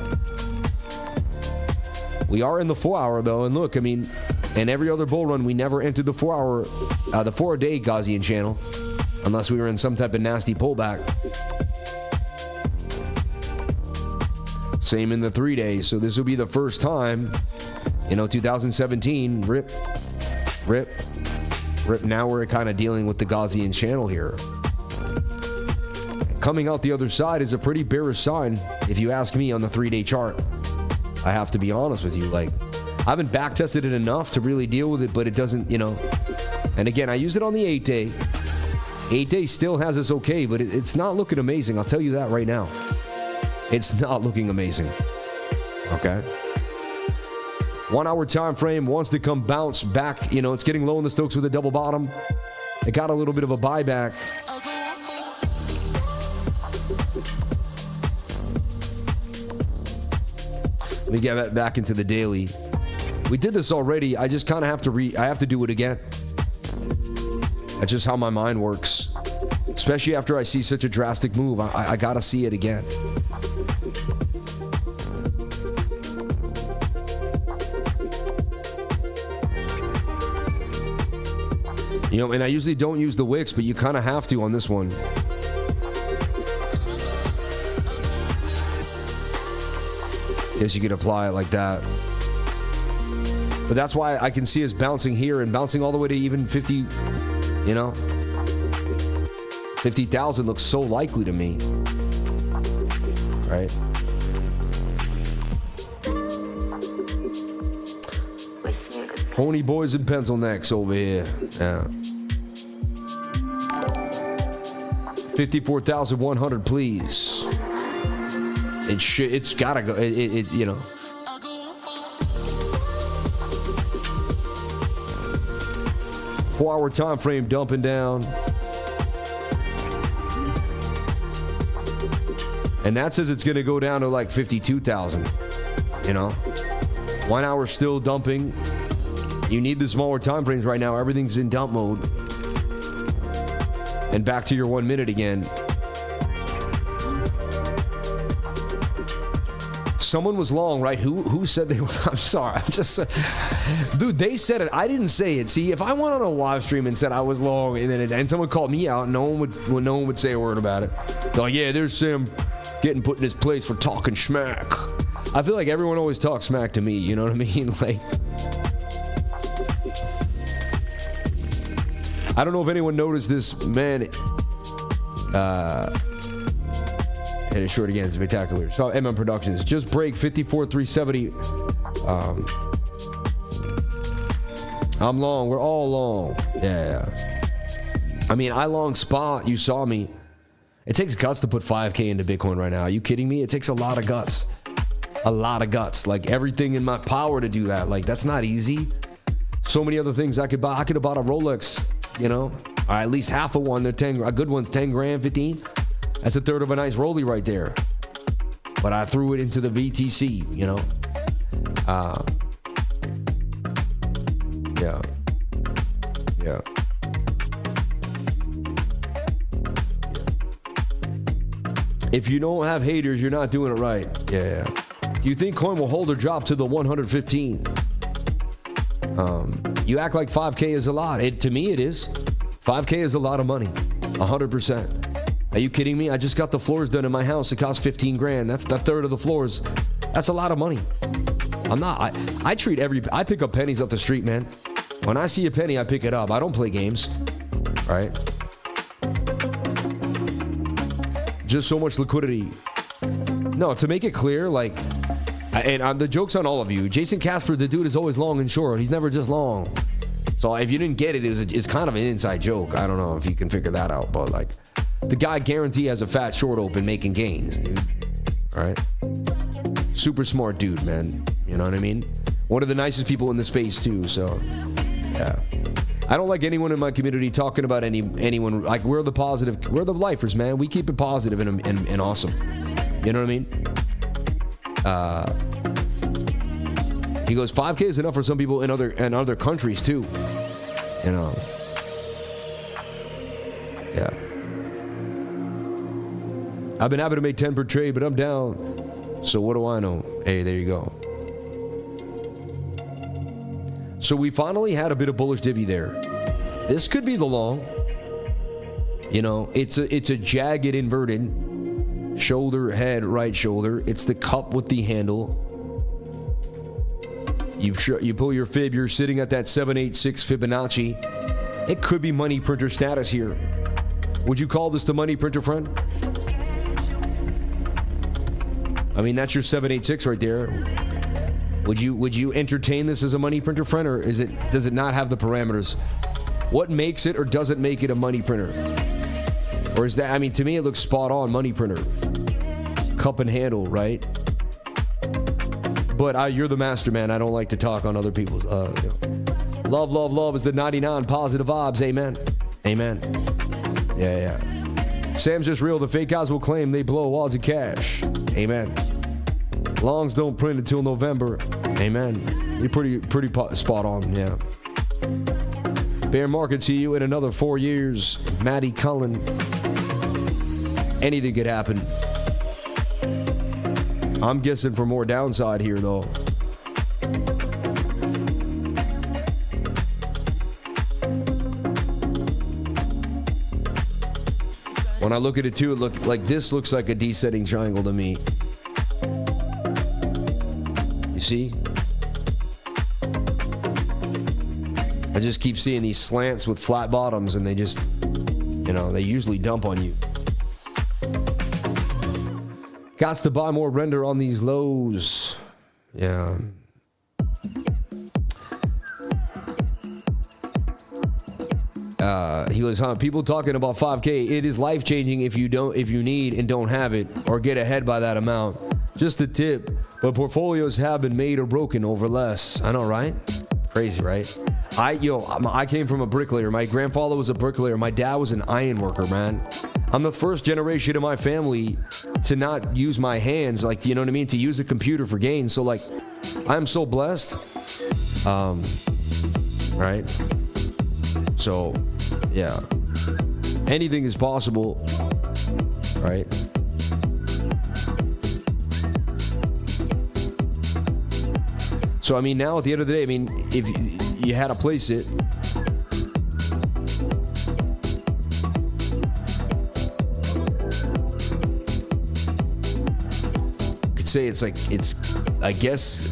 We are in the 4 hour, though. And look, I mean, in every other bull run, we never entered the 4 hour, the 4 day Gaussian channel. Unless we were in some type of nasty pullback. Same in the 3 days. So this will be the first time, 2017, rip. Now we're kind of dealing with the Gaussian channel here. Coming out the other side is a pretty bearish sign, if you ask me, on the 3 day chart. I have to be honest with you. Like, I haven't back tested it enough to really deal with it, but it doesn't, And again, I use it on the 8 day. 8 days still has us okay, but it's not looking amazing. I'll tell you that right now. It's not looking amazing. Okay. 1 hour time frame wants to come bounce back. It's getting low in the Stokes with a double bottom. It got a little bit of a buyback. Let me get back into the daily. We did this already. I just kind of have to do it again. That's just how my mind works. Especially after I see such a drastic move. I gotta see it again. You know, and I usually don't use the wicks, but you kind of have to on this one. Guess you could apply it like that. But that's why I can see us bouncing here and bouncing all the way to even 50, you know. 50,000 looks so likely to me. Right? Pony boys and pencil necks over here. Yeah. 54,100, please. It's gotta go. You know. Four-hour time frame dumping down. And that says it's going to go down to like 52,000. You know, 1 hour still dumping. You need the smaller time frames right now. Everything's in dump mode. And back to your 1 minute again. Someone was long, right? Who said they were? I'm sorry. I'm just, dude. They said it. I didn't say it. See, if I went on a live stream and said I was long, and someone called me out, no one would say a word about it. They're like, yeah, there's Sam getting put in his place for talking smack. I feel like everyone always talks smack to me. You know what I mean? Like, I don't know if anyone noticed this, man. And it's short again, spectacular. So MM Productions, just break 54,370. I'm long. We're all long. Yeah. I mean, I long spot. You saw me. It takes guts to put 5K into Bitcoin right now. Are you kidding me? It takes a lot of guts. A lot of guts. Like everything in my power to do that. Like that's not easy. So many other things I could buy. I could have bought a Rolex. You know, at least half of one. They're 10. A good one's 10 grand, 15. That's a third of a nice rollie right there. But I threw it into the VTC, you know. Yeah. If you don't have haters, you're not doing it right. Yeah. Do you think coin will hold or drop to the 115? You act like 5K is a lot. To me, it is. 5K is a lot of money. 100%. Are you kidding me? I just got the floors done in my house. It cost 15 grand. That's the third of the floors. That's a lot of money. I'm not. I treat I pick up pennies off the street, man. When I see a penny, I pick it up. I don't play games. Right? Just so much liquidity. No, to make it clear, like, and the joke's on all of you. Jason Casper, the dude is always long and short. He's never just long. So if you didn't get it, it's kind of an inside joke. I don't know if you can figure that out, but like, the guy guarantee has a fat short open making gains, dude. All right? Super smart dude, man. You know what I mean? One of the nicest people in the space, too. So, yeah. I don't like anyone in my community talking about anyone. Like, we're the lifers, man. We keep it positive and awesome. You know what I mean? He goes, 5K is enough for some people in other countries, too. You know? Yeah. I've been happy to make 10 per trade, but I'm down. So what do I know? Hey, there you go. So we finally had a bit of bullish divvy there. This could be the long. You know, it's a jagged inverted shoulder, head, right shoulder. It's the cup with the handle. You pull your fib, you're sitting at that 786 Fibonacci. It could be money printer status here. Would you call this the money printer, friend? I mean, that's your 786 right there. Would you entertain this as a money printer, friend, or does it not have the parameters? What makes it or doesn't make it a money printer? Or is that, I mean, to me it looks spot on money printer. Cup and handle, right? But you're the master, man. I don't like to talk on other people's. You know. Love is the 99 positive vibes. Amen. Yeah. Sam's just real. The fake guys will claim they blow wads of cash. Amen. Longs don't print until November. Amen. You're pretty spot on. Yeah. Bear market, see you in another 4 years. Maddie Cullen. Anything could happen. I'm guessing for more downside here, though. When I look at it too, it looks like a descending triangle to me. You see? I just keep seeing these slants with flat bottoms, and they just, they usually dump on you. Gots to buy more render on these lows. Yeah. He goes, people talking about 5K. It is life changing if you need and don't have it, or get ahead by that amount. Just a tip. But portfolios have been made or broken over less. I know, right? Crazy, right? I came from a bricklayer. My grandfather was a bricklayer. My dad was an iron worker, man. I'm the first generation in my family to not use my hands, like, you know what I mean, to use a computer for gain. So, like, I'm so blessed. Right? So, yeah. Anything is possible, right? So, I mean, now at the end of the day, I mean, if you had to place it, you could say it's I guess,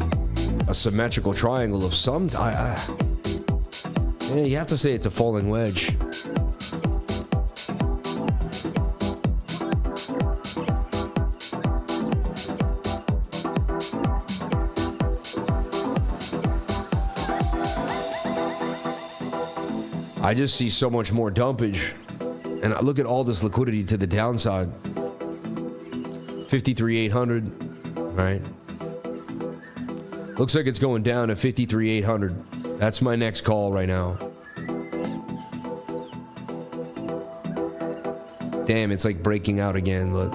a symmetrical triangle of some. Yeah, you have to say it's a falling wedge. I just see so much more dumpage, and I look at all this liquidity to the downside. 53,800, right? Looks like it's going down to 53,800. That's my next call right now. Damn, it's like breaking out again, but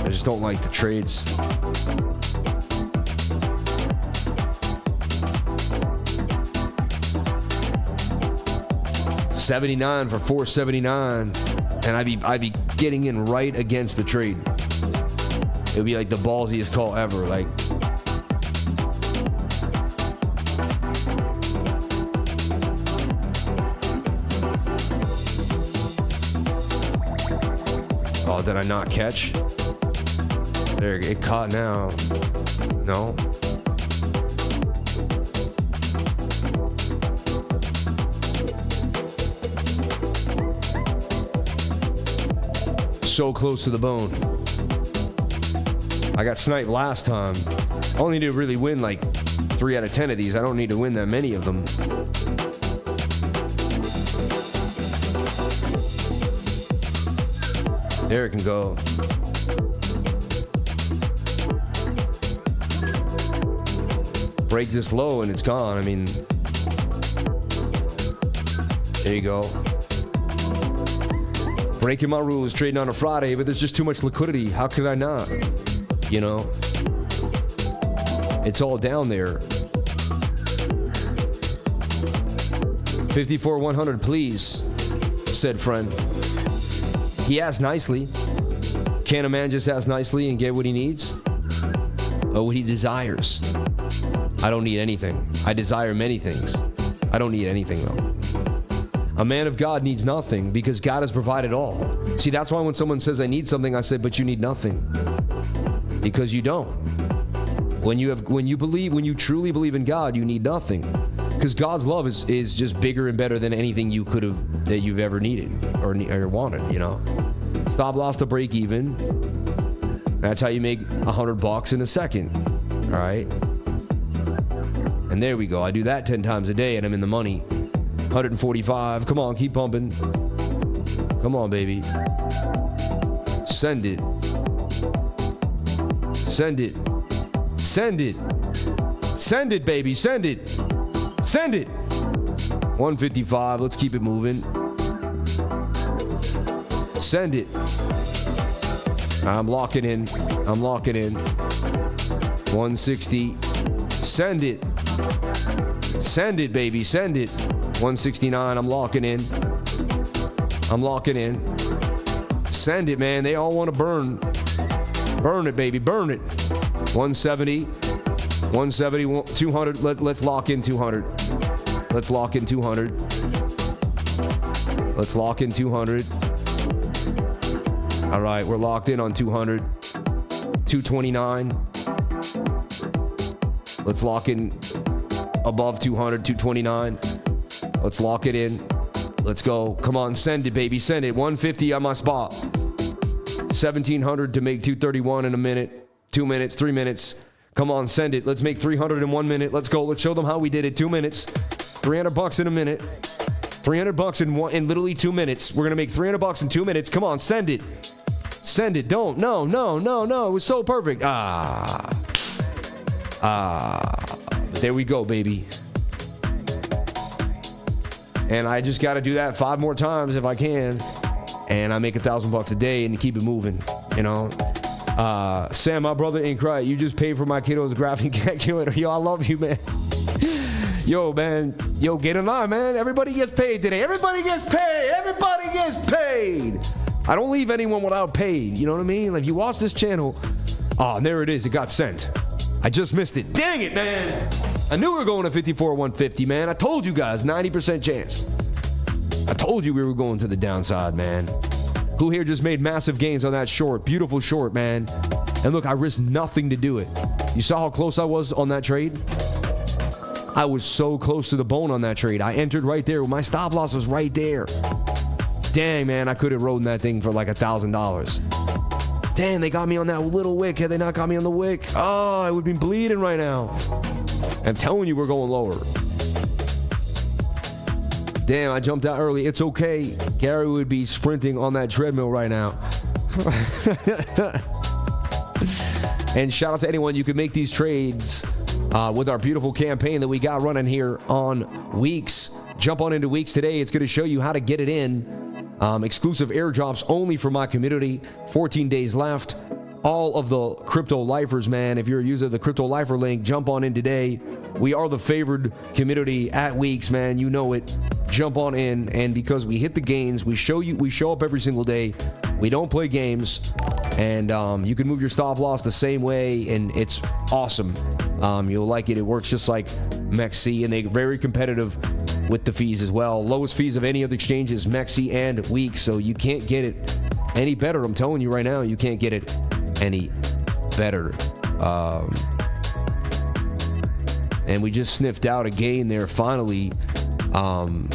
I just don't like the trades. $79 for $479, and I'd be getting in right against the trade. It would be like the ballsiest call ever. Like, oh, did I not catch? There, it caught now. No. So close to the bone. I got sniped last time. I only need to really win like 3 out of 10 of these. I don't need to win that many of them. There it can go. Break this low and it's gone. I mean, there you go. Breaking my rules, trading on a Friday, but there's just too much liquidity. How could I not? You know? It's all down there. 54,100, please, said friend. He asked nicely. Can a man just ask nicely and get what he needs? Or what he desires? I don't need anything. I desire many things. I don't need anything, though. A man of God needs nothing because God has provided all. See, that's why when someone says I need something, I say, but you need nothing. Because you don't. When you truly believe in God, you need nothing. Because God's love is just bigger and better than anything that you've ever needed or wanted, you know. Stop loss to break even. That's how you make $100 in a second. All right. And there we go. I do that 10 times a day and I'm in the money. 145. Come on, keep pumping. Come on, baby. Send it. Send it. Send it. Send it, baby. Send it. Send it. 155. Let's keep it moving. Send it. I'm locking in. I'm locking in. 160. Send it. Send it, baby. Send it. 169. I'm locking in. I'm locking in. Send it, man. They all want to burn. Burn it, baby. Burn it. 170. 170. 200. Let's lock in 200. Let's lock in 200. Let's lock in 200. All right, we're locked in on 200. 229. Let's lock in above 200. 229. Let's lock it in. Let's go. Come on, send it, baby. Send it. 150 on my spot. 1700 to make 231 in a minute. 2 minutes. 3 minutes. Come on, send it. Let's make 300 in 1 minute. Let's go. Let's show them how we did it. 2 minutes. $300 in a minute. $300 in literally 2 minutes. We're gonna make $300 in 2 minutes. Come on, send it. Send it. Don't. No. It was so perfect. There we go, baby. And I just got to do that 5 more times if I can, and I make $1,000 a day and keep it moving. You know. Sam, my brother ain't cry. You just paid for my kiddo's graphing calculator. Yo, I love you, man. Yo, man. Yo, get in line, man. Everybody gets paid today. Everybody gets paid. Everybody gets paid. I don't leave anyone without paid. You know what I mean? Like, if you watch this channel, and there it is. It got sent. I just missed it. Dang it, man. I knew we were going to 54-150, man. I told you guys, 90% chance. I told you we were going to the downside, man. Who here just made massive gains on that short? Beautiful short, man. And look, I risked nothing to do it. You saw how close I was on that trade? I was so close to the bone on that trade. I entered right there. My stop loss was right there. Dang, man, I could have rode in that thing for like $1,000. Damn, they got me on that little wick. Had they not got me on the wick, I would be bleeding right now. I'm telling you, we're going lower. Damn, I jumped out early. It's okay. Gary would be sprinting on that treadmill right now. And shout out to anyone. You can make these trades with our beautiful campaign that we got running here on Weeks. Jump on into Weeks today. It's going to show you how to get it in. Exclusive airdrops only for my community. 14 days left. All of the crypto lifers, man. If you're a user of the crypto lifer link, jump on in today. We are the favored community at Weeks, man. You know it. Jump on in, and because we hit the gains, we show up every single day. We don't play games, and you can move your stop loss the same way, and it's awesome. You'll like it. It works just like MEXC, and they're very competitive with the fees as well. Lowest fees of any other exchange is MEXC and Weeks, so you can't get it any better. I'm telling you right now, you can't get it any better. And we just sniffed out a gain there finally.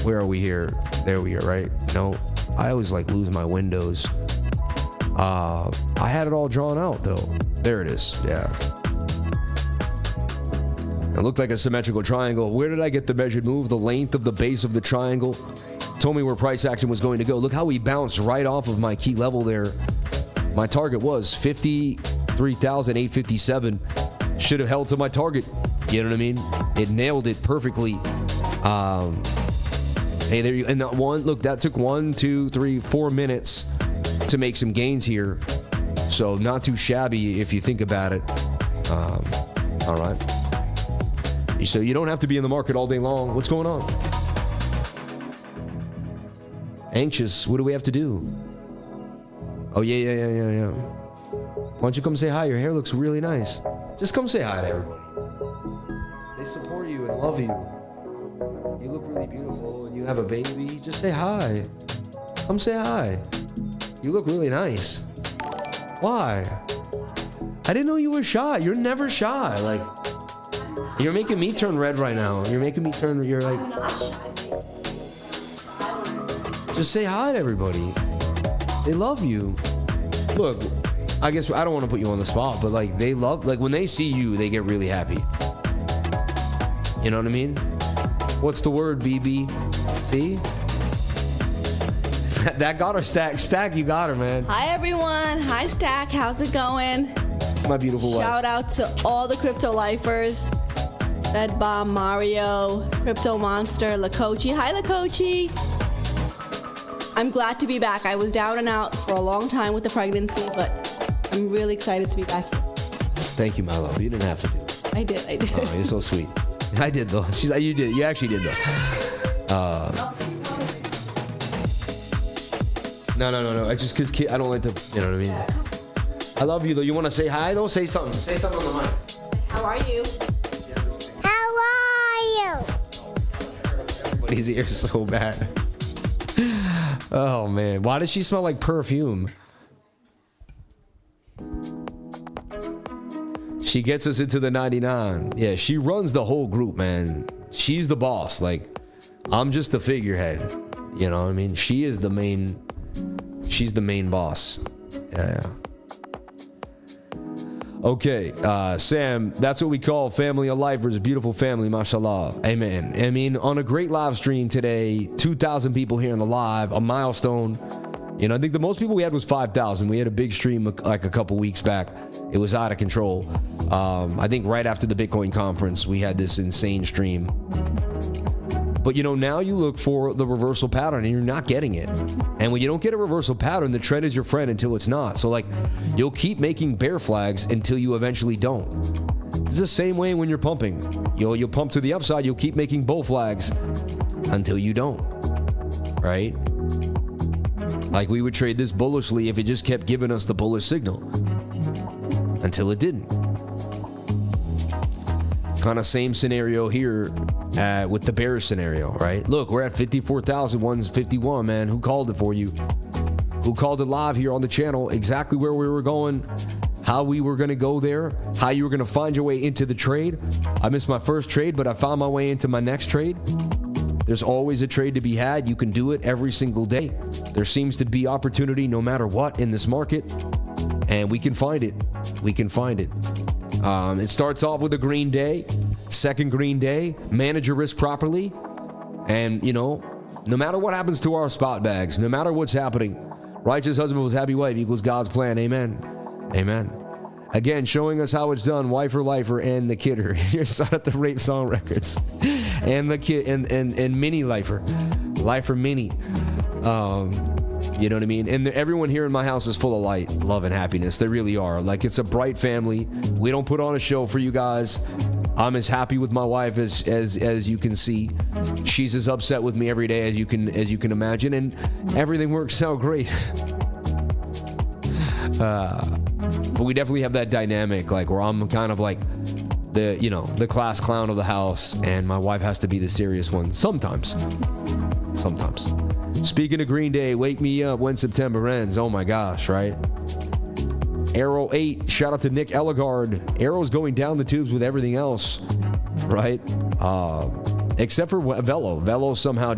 Where are we here? There we are, right? No, I always like lose my windows. I had it all drawn out though. There it is. Yeah. It looked like a symmetrical triangle. Where did I get the measured move? The length of the base of the triangle told me where price action was going to go. Look how we bounced right off of my key level there. My target was 53,857. Should have held to my target. You know what I mean? It nailed it perfectly. Hey, there you, and that one, look, that took 1, 2, 3, 4 minutes to make some gains here. So not too shabby if you think about it. All right. So you don't have to be in the market all day long. What's going on? Anxious. What do we have to do? Oh, yeah. Why don't you come say hi? Your hair looks really nice. Just come say hi to everybody. They support you and love you. You look really beautiful and you have a baby. Just say hi. Come say hi. You look really nice. Why? I didn't know you were shy. You're never shy. Like, you're making me turn red right now. You're making me turn, you're like... I'm not shy. Just say hi to everybody. They love you. Look, I guess I don't want to put you on the spot, but like they love, like when they see you, they get really happy. You know what I mean? What's the word, BB? See? That got her, Stack. Stack, you got her, man. Hi, everyone. Hi, Stack. How's it going? It's my beautiful wife. Shout out to all the crypto lifers. Red Bomb, Mario, Crypto Monster, Lakochi. Hi, Lakochi. I'm glad to be back. I was down and out for a long time with the pregnancy, but I'm really excited to be back here. Thank you, Milo. You didn't have to do that. I did. Oh, you're so sweet. I did though. She's like, you did. You actually did though. No. It's just because I don't like to. You know what I mean? I love you though. You want to say hi though? Say something. Say something on the mic. How are you? How are you? Everybody's ears so bad. Oh man, why does she smell like perfume? She gets us into the 99. Yeah, she runs the whole group, man. She's the boss. Like, I'm just the figurehead. You know what I mean? She is the main. She's the main boss. Yeah. Okay, Sam, that's what we call family of lifers, beautiful family, mashallah. Amen. I mean, on a great live stream today, 2,000 people here in the live, a milestone. You know, I think the most people we had was 5,000. We had a big stream like a couple weeks back. It was out of control. I think right after the Bitcoin conference, we had this insane stream. But, you know, now you look for the reversal pattern and you're not getting it. And when you don't get a reversal pattern, the trend is your friend until it's not. So, like, you'll keep making bear flags until you eventually don't. It's the same way when you're pumping. You'll pump to the upside. You'll keep making bull flags until you don't. Right? Like, we would trade this bullishly if it just kept giving us the bullish signal until it didn't. Kind of same scenario here with the bear scenario, right? Look, we're at 54,151, man. Who called it for you? Who called it live here on the channel? Exactly where we were going, how we were going to go there, how you were going to find your way into the trade. I missed my first trade, but I found my way into my next trade. There's always a trade to be had. You can do it every single day. There seems to be opportunity no matter what in this market, and we can find it. We can find it. It starts off with a green day, second green day, manage your risk properly, and, you know, no matter what happens to our spot bags, no matter what's happening, righteous husband was happy wife equals God's plan. Amen. Amen. Again, showing us how it's done, wifer, lifer, and the kidder. Here's Side at the Rape Song Records. And the kid and Mini Lifer. Lifer Mini. You know what I mean? And everyone here in my house is full of light, love, and happiness. They really are. Like, it's a bright family. We don't put on a show for you guys. I'm as happy with my wife as you can see. She's as upset with me every day as you can imagine, and everything works out great. But we definitely have that dynamic, like, where I'm kind of like the class clown of the house, and my wife has to be the serious one sometimes. Speaking of Green Day, wake me up when September ends. Oh my gosh, right? Arrow 8, shout out to Nick Ellegard. Arrow's going down the tubes with everything else, right? Except for VELO. VELO somehow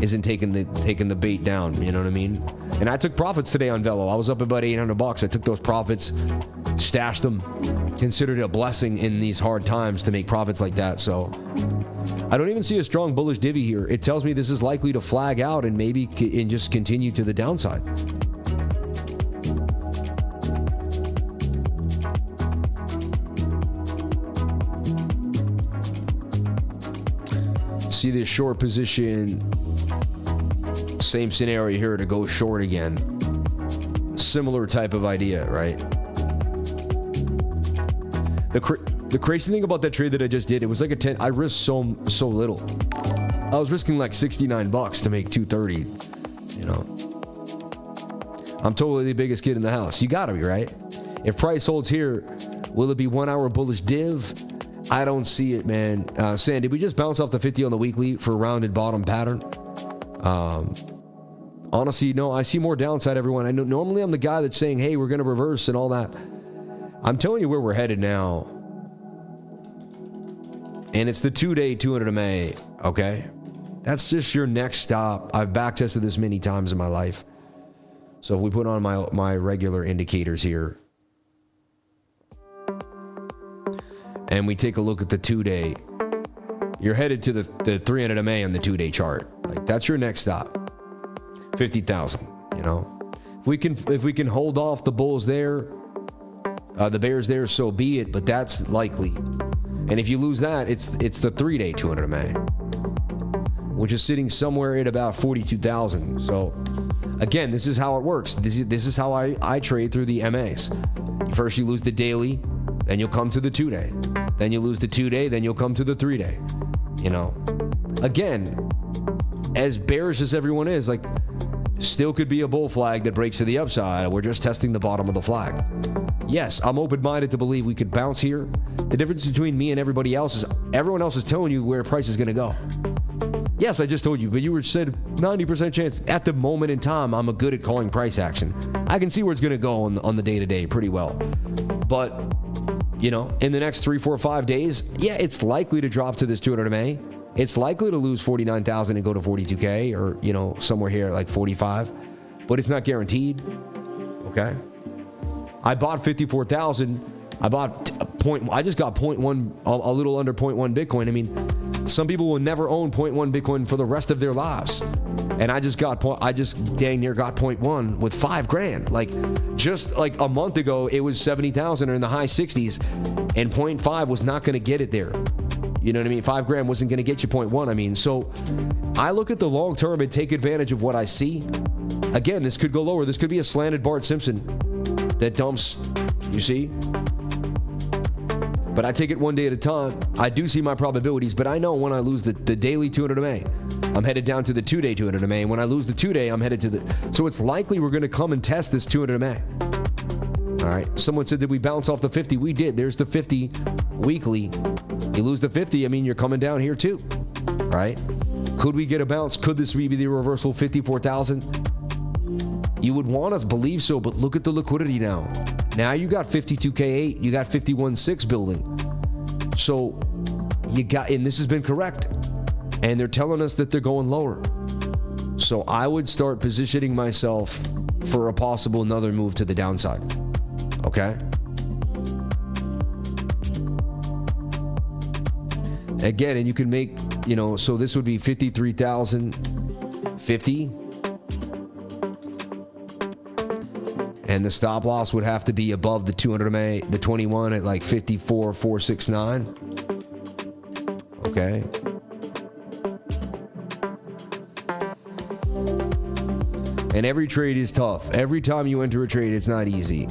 isn't taking the bait down, you know what I mean? And I took profits today on VELO. I was up about $800. I took those profits, stashed them, considered it a blessing in these hard times to make profits like that. So I don't even see a strong bullish divvy here. It tells me this is likely to flag out and maybe just continue to the downside. See this short position, same scenario here to go short again. Similar type of idea, right? The crazy thing about that trade that I just did, it was like a 10. I risked so little. I was risking like $69 to make 230. You know, I'm totally the biggest kid in the house. You gotta be, right? If price holds here, will it be 1 hour bullish div? I don't see it, man. Sam, did we just bounce off the 50 on the weekly for a rounded bottom pattern? Honestly, no, I see more downside, everyone. I know normally I'm the guy that's saying, hey, we're going to reverse and all that. I'm telling you where we're headed now. And it's the 2-day 200 MA, okay? That's just your next stop. I've backtested this many times in my life. So if we put on my regular indicators here, and we take a look at the 2-day, you're headed to the 300 MA on the 2-day chart. Like, that's your next stop. 50,000, you know. If we can hold off the bulls there, the bears there, so be it, but that's likely. And if you lose that, it's the 3-day 200 MA. which is sitting somewhere at about 42,000. So again, this is how it works. This is how I trade through the MAs. First you lose the daily, then you'll come to the 2-day. Then you lose the 2-day, then you'll come to the 3-day. You know, again, as bearish as everyone is, like, still could be a bull flag that breaks to the upside. We're just testing the bottom of the flag. Yes, I'm open-minded to believe we could bounce here. The difference between me and everybody else is everyone else is telling you where price is going to go. Yes, I just told you, but you said 90% chance. At the moment in time, I'm good at calling price action. I can see where it's going to go on the day-to-day pretty well. But, you know, in the next 3, 4, 5 days, yeah, it's likely to drop to this 200 MA. It's likely to lose 49,000 and go to 42K or, you know, somewhere here like 45, but it's not guaranteed. Okay. I bought 54,000. I just got 0.1, a little under 0.1 Bitcoin. I mean, some people will never own 0.1 Bitcoin for the rest of their lives. And I just dang near got 0.1 with $5,000. Like, just like a month ago, it was 70,000 or in the high 60s, and 0.5 was not going to get it there. You know what I mean? $5,000 wasn't going to get you 0.1. I mean, so I look at the long term and take advantage of what I see. Again, this could go lower. This could be a slanted Bart Simpson that dumps, you see? But I take it one day at a time. I do see my probabilities, but I know when I lose the daily 200 MA, I'm headed down to the 2-day 200 MA. And when I lose the 2-day, I'm headed to the... So it's likely we're going to come and test this 200 MA. All right. Someone said, did we bounce off the 50? We did. There's the 50 weekly. You lose the 50, I mean, you're coming down here too, right? Could we get a bounce? Could this be the reversal 54,000? You would want us to believe so, but look at the liquidity now. Now you got 52K8, you got 51.6 building. So you got, and this has been correct. And they're telling us that they're going lower. So I would start positioning myself for a possible another move to the downside. Okay? Again, and you can make, you know, so this would be 53,050. And the stop loss would have to be above the 200 MA, the 21 at like 54,469. Okay. And every trade is tough. Every time you enter a trade, it's not easy.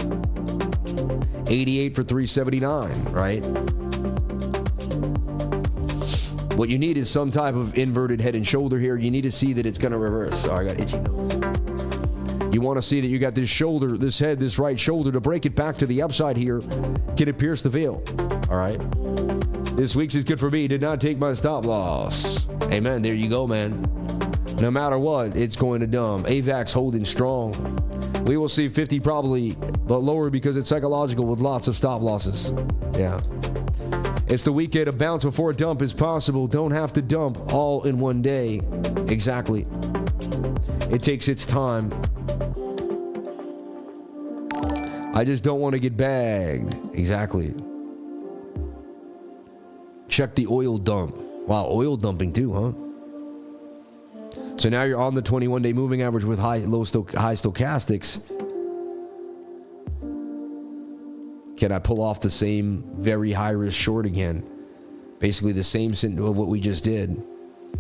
88 for 379, right? What you need is some type of inverted head and shoulder here. You need to see that it's going to reverse. Oh, I got itchy nose. You want to see that you got this shoulder, this head, this right shoulder to break it back to the upside here. Can it pierce the veil? All right. This week's is good for me. Did not take my stop loss. Amen. There you go, man. No matter what, it's going to dumb. AVAX holding strong. We will see 50 probably, but lower because it's psychological with lots of stop losses. Yeah. It's the weekend. A bounce before a dump is possible. Don't have to dump all in one day. Exactly. It takes its time. I just don't want to get bagged. Exactly. Check the oil dump. Wow, oil dumping too, huh? So now you're on the 21-day moving average with high stochastics. Can I pull off the same very high risk short again? Basically the same of what we just did.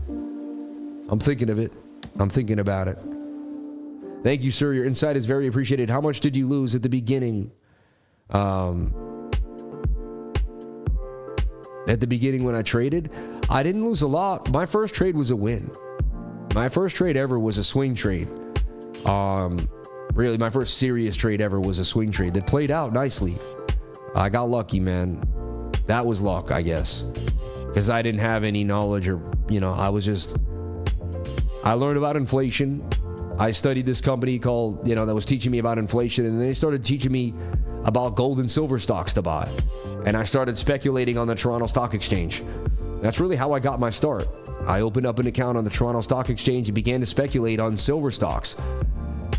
I'm thinking of it. I'm thinking about it. Thank you, sir. Your insight is very appreciated. How much did you lose at the beginning? At the beginning when I traded? I didn't lose a lot. My first trade was a win. My first trade ever was a swing trade. Really, my first serious trade ever was a swing trade that played out nicely. I got lucky, man. That was luck, I guess. Because I didn't have any knowledge or, you know, I learned about inflation. I studied this company called, you know, that was teaching me about inflation. And then they started teaching me about gold and silver stocks to buy. And I started speculating on the Toronto Stock Exchange. That's really how I got my start. I opened up an account on the Toronto Stock Exchange and began to speculate on silver stocks.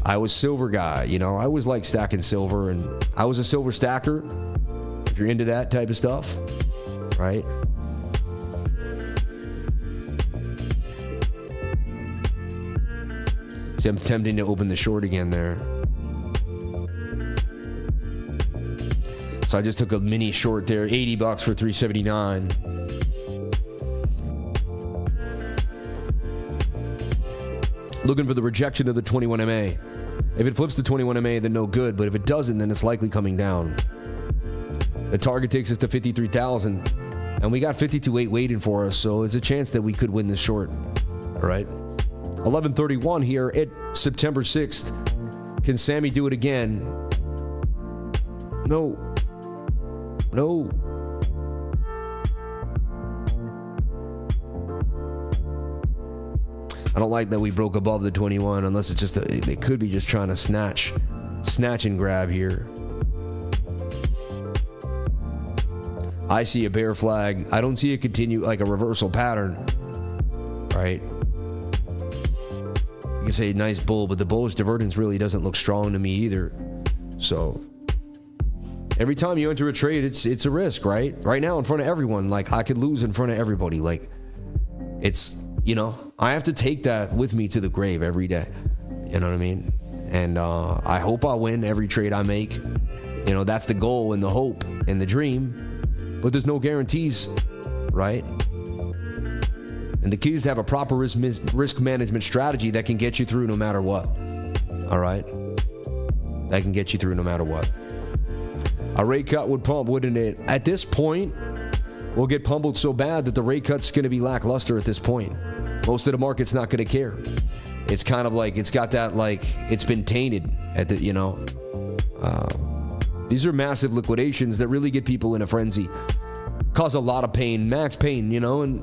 I was silver guy, you know, I always liked stacking silver, and I was a silver stacker, if you're into that type of stuff, right? See, I'm tempting to open the short again there. So I just took a mini short there, $80 for 379. Looking for the rejection of the 21 MA. If it flips to 21 MA, then no good. But if it doesn't, then it's likely coming down. The target takes us to 53,000. And we got 52.8 waiting for us. So there's a chance that we could win this short. All right. 11:31 here at September 6th. Can Sammy do it again? No. No. I don't like that we broke above the 21 unless it's just they could be just trying to snatch and grab here. I see a bear flag. I don't see it continue like a reversal pattern, right? You can say nice bull, but the bullish divergence really doesn't look strong to me either. So every time you enter a trade, it's a risk, right? Right now in front of everyone, like I could lose in front of everybody. Like it's, you know, I have to take that with me to the grave every day. You know what I mean? And I hope I win every trade I make. You know, that's the goal and the hope and the dream. But there's no guarantees, right? And the key is to have a proper risk management strategy that can get you through no matter what. All right? That can get you through no matter what. A rate cut would pump, wouldn't it? At this point, we'll get pummeled so bad that the rate cut's going to be lackluster at this point. Most of the market's not going to care. It's kind of like, it's got that, like, it's been tainted at the, you know. These are massive liquidations that really get people in a frenzy. Cause a lot of pain, max pain, you know, and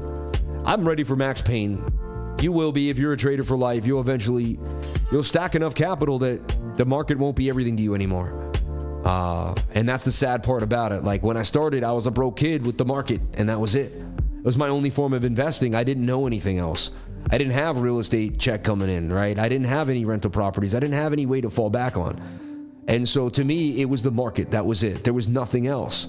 I'm ready for max pain. You will be if you're a trader for life. You'll stack enough capital that the market won't be everything to you anymore. And that's the sad part about it. Like when I started, I was a broke kid with the market, and that was it. It was my only form of investing. I didn't know anything else. I didn't have a real estate check coming in, right? I didn't have any rental properties. I didn't have any way to fall back on. And so to me, it was the market. That was it. There was nothing else.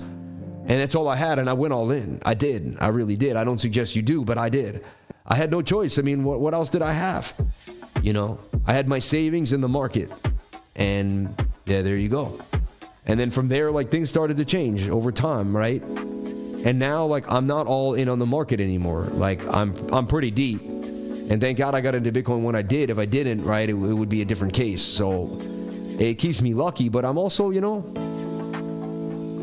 And that's all I had, and I went all in. I did. I really did. I don't suggest you do, but I did. I had no choice. I mean, what else did I have? You know, I had my savings in the market. And yeah, there you go. And then from there, like, things started to change over time, right? And now, like, I'm not all in on the market anymore. Like, I'm pretty deep. And thank God I got into Bitcoin when I did. If I didn't, right, it would be a different case. So it keeps me lucky, but I'm also, you know,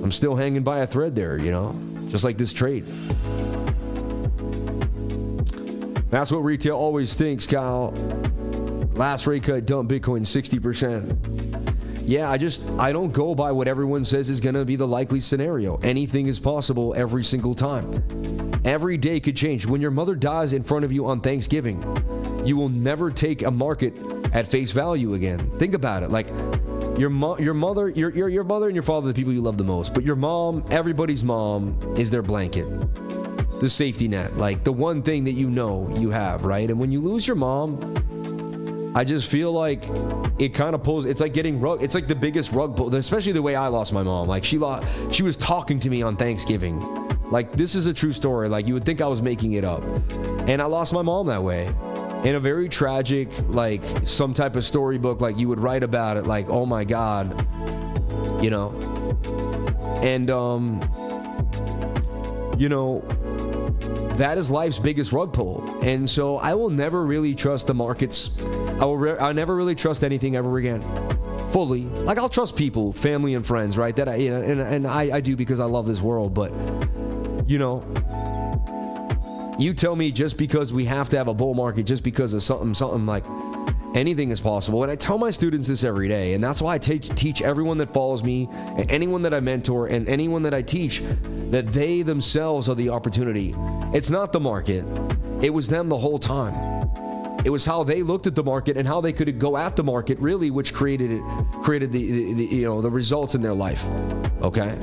I'm still hanging by a thread there, you know, just like this trade. That's what retail always thinks, Kyle. Last rate cut dumped Bitcoin 60%. Yeah, I don't go by what everyone says is going to be the likely scenario. Anything is possible every single time. Every day could change. When your mother dies in front of you on Thanksgiving, you will never take a market at face value again. Think about it. Like your mother and your father, the people you love the most. But your mom, everybody's mom, is their blanket, the safety net, like the one thing that you know you have, right? And when you lose your mom, I just feel like it kind of pulls. It's like getting rug. It's like the biggest rug pull, especially the way I lost my mom. Like she was talking to me on Thanksgiving. Like, this is a true story. Like, you would think I was making it up. And I lost my mom that way. In a very tragic, like, some type of storybook, like, you would write about it, like, oh my God, you know. And, you know, that is life's biggest rug pull. And so I will never really trust the markets. I'll never really trust anything ever again. Fully. Like, I'll trust people, family and friends, right? That I do because I love this world, but you know, you tell me just because we have to have a bull market, just because of something, like anything is possible. And I tell my students this every day, and that's why I teach everyone that follows me, and anyone that I mentor, and anyone that I teach, that they themselves are the opportunity. It's not the market. It was them the whole time. It was how they looked at the market and how they could go at the market, really, which created the you know, the results in their life. Okay.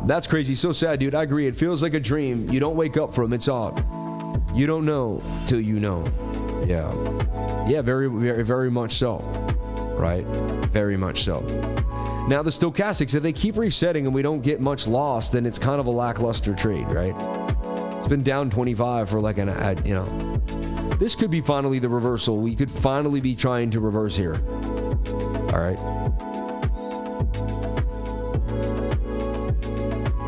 That's crazy. So sad, dude. I agree. It feels like a dream. You don't wake up from. It's odd. You don't know till you know. Yeah. Yeah, very, very, very much so. Right? Very much so. Now, the stochastics, if they keep resetting and we don't get much loss, then it's kind of a lackluster trade, right? It's been down 25 for like you know. This could be finally the reversal. We could finally be trying to reverse here. All right.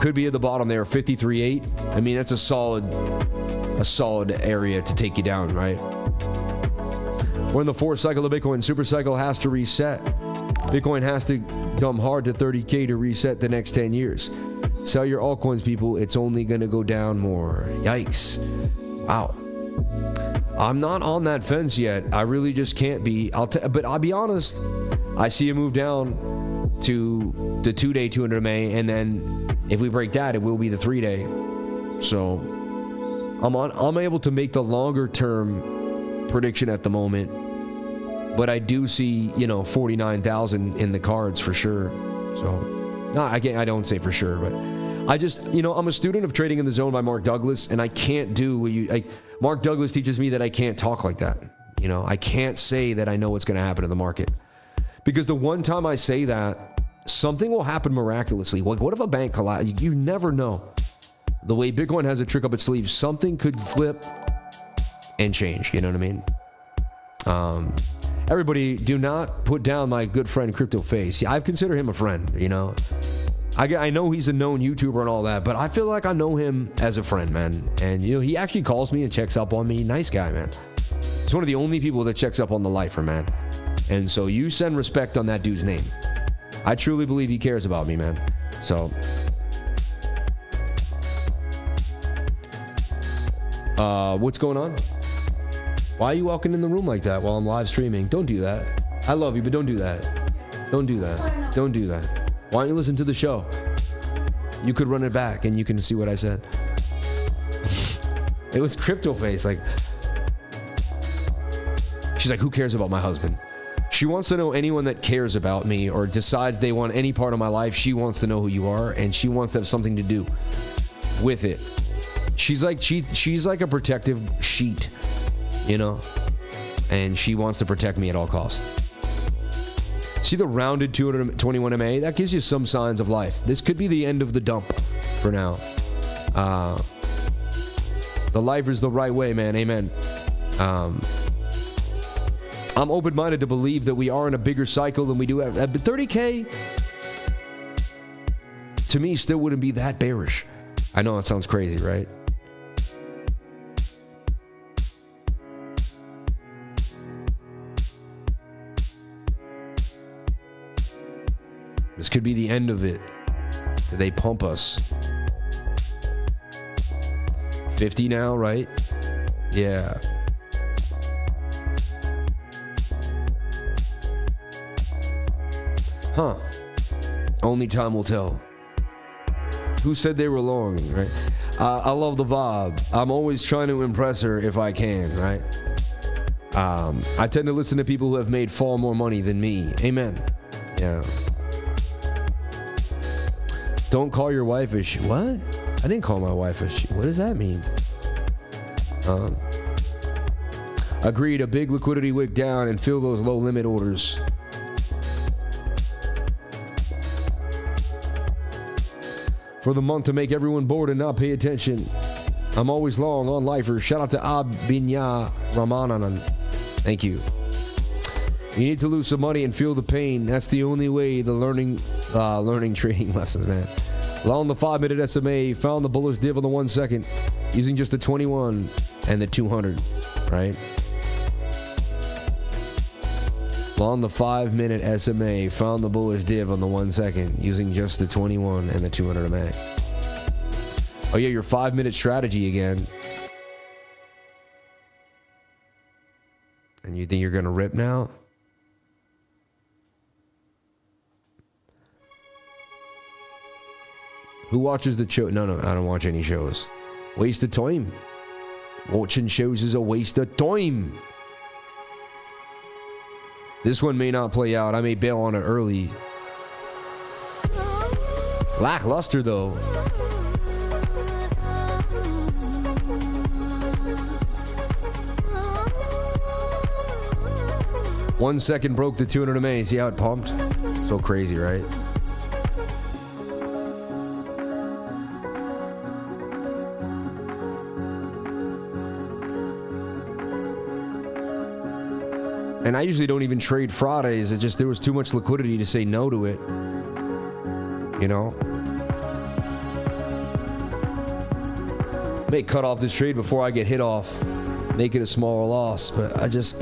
Could be at the bottom there, 53.8. I mean, that's a solid area to take you down, right? We're in the fourth cycle of Bitcoin. Super cycle has to reset. Bitcoin has to come hard to 30K to reset the next 10 years. Sell your altcoins, people. It's only going to go down more. Yikes. Wow. I'm not on that fence yet. I really just can't be. But I'll be honest. I see a move down to the 2-day 200 MA, and then if we break that, it will be the 3-day. So I'm able to make the longer term prediction at the moment, but I do see 49,000 in the cards for sure. So no, I don't say for sure, but I just I'm a student of Trading in the Zone by Mark Douglas, and I can't do what Mark Douglas teaches me that I can't talk like that. I can't say that I know what's going to happen in the market, because the one time I say that, something will happen miraculously. Like, what if a bank collapses? You never know. The way Bitcoin has a trick up its sleeve, something could flip and change. You know what I mean? Everybody, do not put down my good friend Crypto Face. I consider him a friend. I know he's a known YouTuber and all that, but I feel like I know him as a friend, man. And he actually calls me and checks up on me. Nice guy, man. He's one of the only people that checks up on the lifer, man. And so you send respect on that dude's name. I truly believe he cares about me, man. So what's going on? Why are you walking in the room like that while I'm live streaming? Don't do that. I love you, but don't do that. Don't do that. Don't do that. Why don't you listen to the show? You could run it back and you can see what I said. It was Crypto Face. She's like, who cares about my husband? She wants to know anyone that cares about me or decides they want any part of my life. She wants to know who you are, and she wants to have something to do with it. She's like a protective sheet, and she wants to protect me at all costs. See the rounded 221 MA? That gives you some signs of life. This could be the end of the dump for now. The life is the right way, man. Amen. I'm open-minded to believe that we are in a bigger cycle than we do have. But 30K, to me, still wouldn't be that bearish. I know it sounds crazy, right? This could be the end of it. They pump us. 50 now, right? Yeah. Huh. Only time will tell. Who said they were long, right? I love the vibe. I'm always trying to impress her if I can, right? I tend to listen to people who have made far more money than me. Amen. Yeah. Don't call your wife a she. What? I didn't call my wife a she. What does that mean? Agreed. A big liquidity wick down and fill those low limit orders. For the month to make everyone bored and not pay attention. I'm always long on lifers. Shout out to Abinya Ramanan. Thank you. You need to lose some money and feel the pain. That's the only way. The learning trading lessons, man. Long the 5-minute SMA. Found the bullish div on the 1 second using just the 21 and the 200, right? Long the 5-minute SMA. Found the bullish div on the 1 second using just the 21 and the 200 MA. Oh yeah, your 5-minute strategy again. And you think you're gonna rip now? Who watches the show? No, I don't watch any shows. Waste of time. Watching shows is a waste of time. This one may not play out. I may bail on it early. Lackluster, though. One second broke the 200 MA. See how it pumped? So crazy, right? And I usually don't even trade Fridays. It just, there was too much liquidity to say no to it. You know? May cut off this trade before I get hit off. Make it a smaller loss. But I just...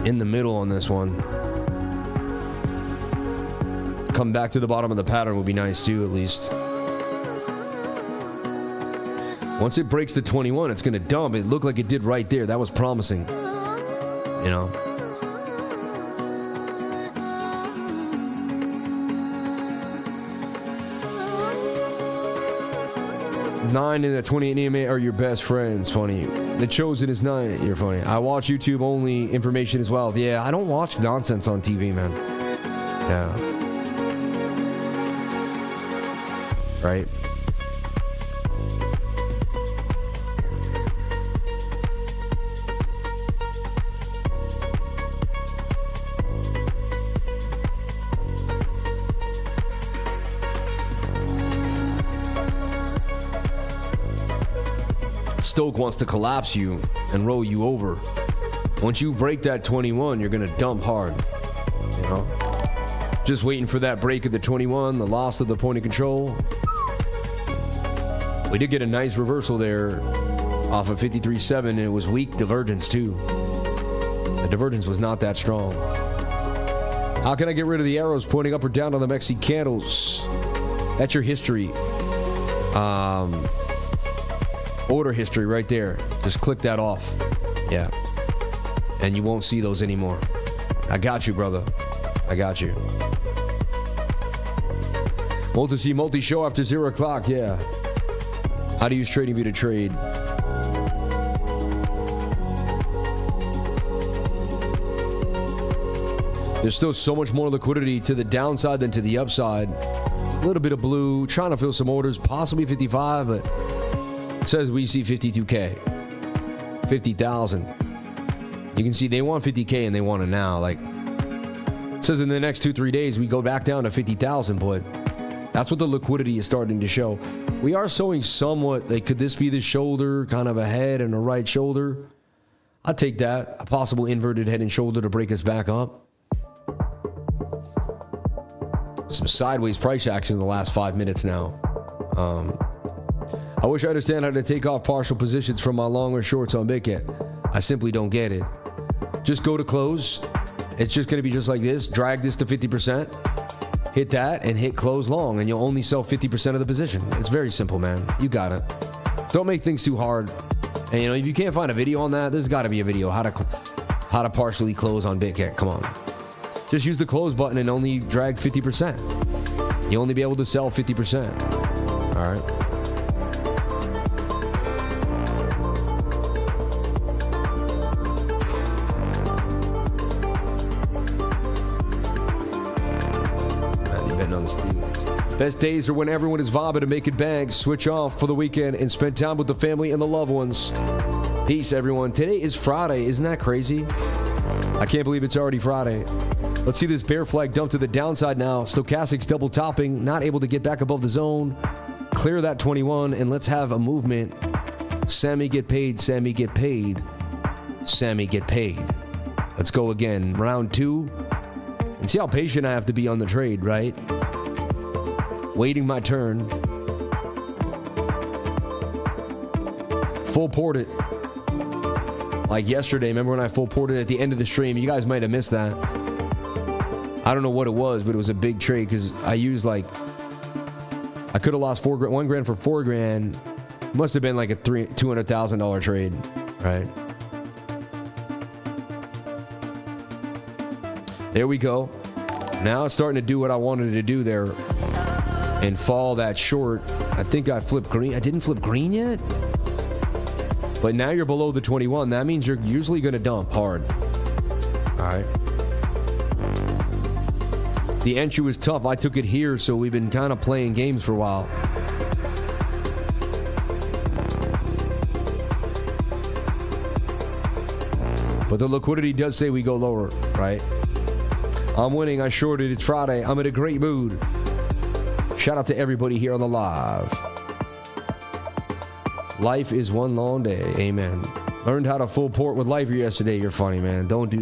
in the middle on this one. Come back to the bottom of the pattern would be nice too, at least. Once it breaks the 21, it's going to dump. It looked like it did right there. That was promising. You know? Nine and the 28 EMA are your best friends. Funny. The Chosen is 9. You're funny. I watch YouTube only. Information as well. Yeah, I don't watch nonsense on TV, man. Yeah. Right? Stoke wants to collapse you and roll you over. Once you break that 21, you're going to dump hard. You know? Just waiting for that break of the 21, the loss of the point of control. We did get a nice reversal there off of 53.7, and it was weak divergence too. The divergence was not that strong. How can I get rid of the arrows pointing up or down on the Mexi candles? That's your history. Order history right there. Just click that off. Yeah. And you won't see those anymore. I got you, brother. I got you. Multi-see, multi-show after 0 o'clock. Yeah. How to use TradingView to trade. There's still so much more liquidity to the downside than to the upside. A little bit of blue. Trying to fill some orders. Possibly 55, but it says we see 52K, 50,000. You can see they want 50K and they want it now. Like, it says in the next 2-3 days we go back down to 50,000, but that's what the liquidity is starting to show. We are showing somewhat, like, could this be the shoulder, kind of a head and a right shoulder? I'd take that. A possible inverted head and shoulder to break us back up. Some sideways price action in the last 5 minutes now. I wish I understand how to take off partial positions from my long or shorts on BitGet. I simply don't get it. Just go to close. It's just going to be just like this. Drag this to 50%. Hit that and hit close long, and you'll only sell 50% of the position. It's very simple, man. You got it. Don't make things too hard. And you know, if you can't find a video on that, there's got to be a video how to partially close on BitGet. Come on. Just use the close button and only drag 50%. You'll only be able to sell 50%. All right. Best days are when everyone is vibing and making bags, switch off for the weekend, and spend time with the family and the loved ones. Peace, everyone. Today is Friday. Isn't that crazy? I can't believe it's already Friday. Let's see this bear flag dump to the downside now. Stochastics double topping, not able to get back above the zone. Clear that 21, and let's have a movement. Sammy get paid, Sammy get paid, Sammy get paid. Let's go again. Round 2. And see how patient I have to be on the trade, right? Waiting my turn. Full ported. Like yesterday, remember when I full ported at the end of the stream? You guys might have missed that. I don't know what it was, but it was a big trade because I used like, I could have lost $1 grand for $4 grand. Must have been like a $200,000 trade, right? There we go. Now it's starting to do what I wanted to do there and fall that short. I think I flipped green. I didn't flip green yet. But now you're below the 21. That means you're usually going to dump hard. All right. The entry was tough. I took it here, so we've been kind of playing games for a while. But the liquidity does say we go lower, right? I'm winning. I shorted. It's Friday. I'm in a great mood. Shout out to everybody here on the live. Life is one long day. Amen. Learned how to full port with Lifer yesterday. You're funny, man. Don't do...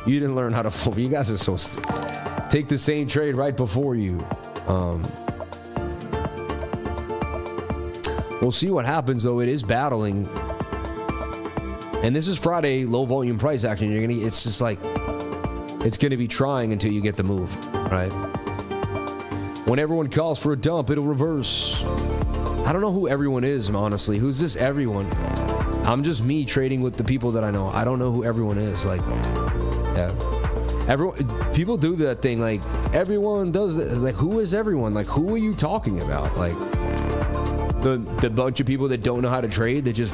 You didn't learn how to full... You guys are so... Take the same trade right before you. We'll see what happens, though. It is battling. And this is Friday, low volume price action. It's just like, it's gonna be trying until you get the move, right? When everyone calls for a dump, it'll reverse. I don't know who everyone is, honestly. Who's this everyone? I'm just me trading with the people that I know. I don't know who everyone is. Like, yeah. People do that thing. Like, everyone does it. Like, who is everyone? Like, who are you talking about? Like, the bunch of people that don't know how to trade, that just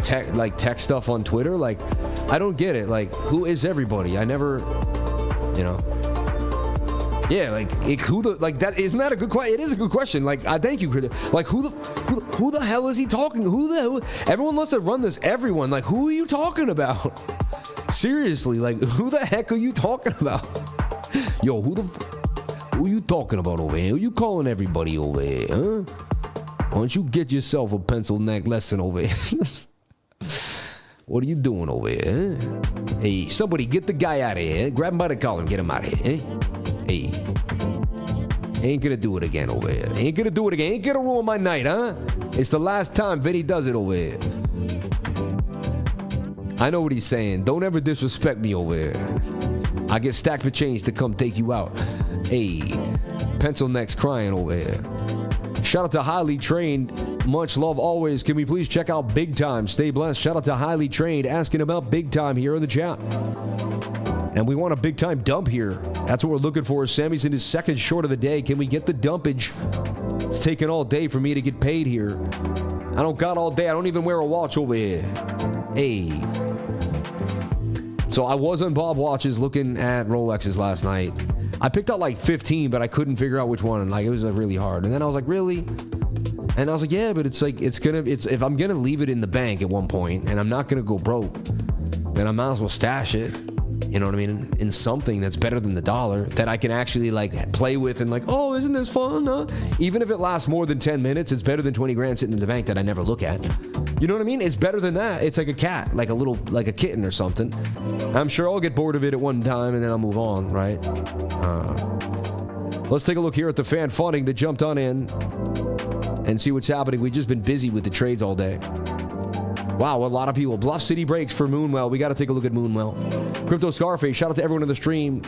text stuff on Twitter. Like, I don't get it. Like, who is everybody? I never, you know. Yeah, like, that isn't that a good question? It is a good question. Like, I thank you, like, who the hell is he talking? Everyone wants to run this. Everyone, like, who are you talking about? Seriously, like, who the heck are you talking about? Yo, who are you talking about over here? Who you calling everybody over here, huh? Why don't you get yourself a pencil neck lesson over here? What are you doing over here, huh? Hey, somebody get the guy out of here. Grab him by the collar and get him out of here, eh? Hey, ain't gonna do it again over here. Ain't gonna do it again. Ain't gonna ruin my night, huh? It's the last time Vinny does it over here. I know what he's saying. Don't ever disrespect me over here. I get stacked with change to come take you out. Hey, pencil neck's crying over here. Shout out to Highly Trained. Much love always. Can we please check out Big Time? Stay blessed. Shout out to Highly Trained asking about Big Time here in the chat. And we want a big time dump here. That's what we're looking for. Sammy's in his second short of the day. Can we get the dumpage? It's taking all day for me to get paid here. I don't got all day. I don't even wear a watch over here. Hey. So I was on Bob Watches looking at Rolexes last night. I picked out like 15, but I couldn't figure out which one. Like, it was like really hard. And then I was like, really? And I was like, yeah, but it's like, if I'm gonna leave it in the bank at one point and I'm not gonna go broke, then I might as well stash it. You know what I mean? In something that's better than the dollar, that I can actually like play with and like, oh, isn't this fun? Huh? Even if it lasts more than 10 minutes, it's better than 20 grand sitting in the bank that I never look at. You know what I mean? It's better than that. It's like a cat, like a kitten or something. I'm sure I'll get bored of it at one time and then I'll move on, right? Let's take a look here at the fan funding that jumped on in and see what's happening. We've just been busy with the trades all day. Wow, a lot of people. Bluff City breaks for Moonwell. We got to take a look at Moonwell. Crypto Scarface, shout out to everyone in the stream.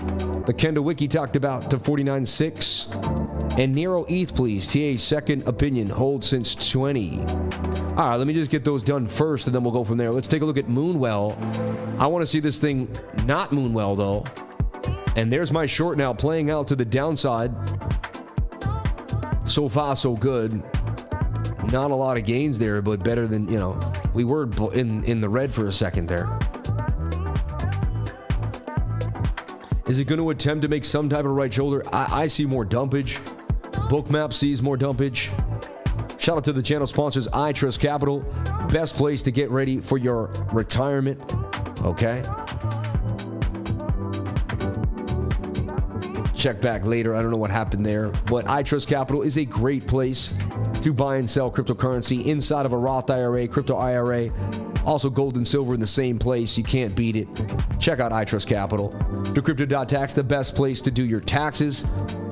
The Kendo Wiki talked about to 49.6. And NEIROETH, please. TA's second opinion. Hold since 20. All right, let me just get those done first, and then we'll go from there. Let's take a look at Moonwell. I want to see this thing not Moonwell, though. And there's my short now playing out to the downside. So far, so good. Not a lot of gains there, but better than, you know, we were in the red for a second there. Is it going to attempt to make some type of right shoulder? I see more dumpage. BOOKMAP sees more dumpage. Shout out to the channel sponsors, iTrust Capital. Best place to get ready for your retirement. Okay. Check back later. I don't know what happened there, but iTrust Capital is a great place to buy and sell cryptocurrency inside of a Roth IRA, crypto IRA. Also gold and silver in the same place. You can't beat it. Check out iTrust Capital. Decrypted.tax, the best place to do your taxes.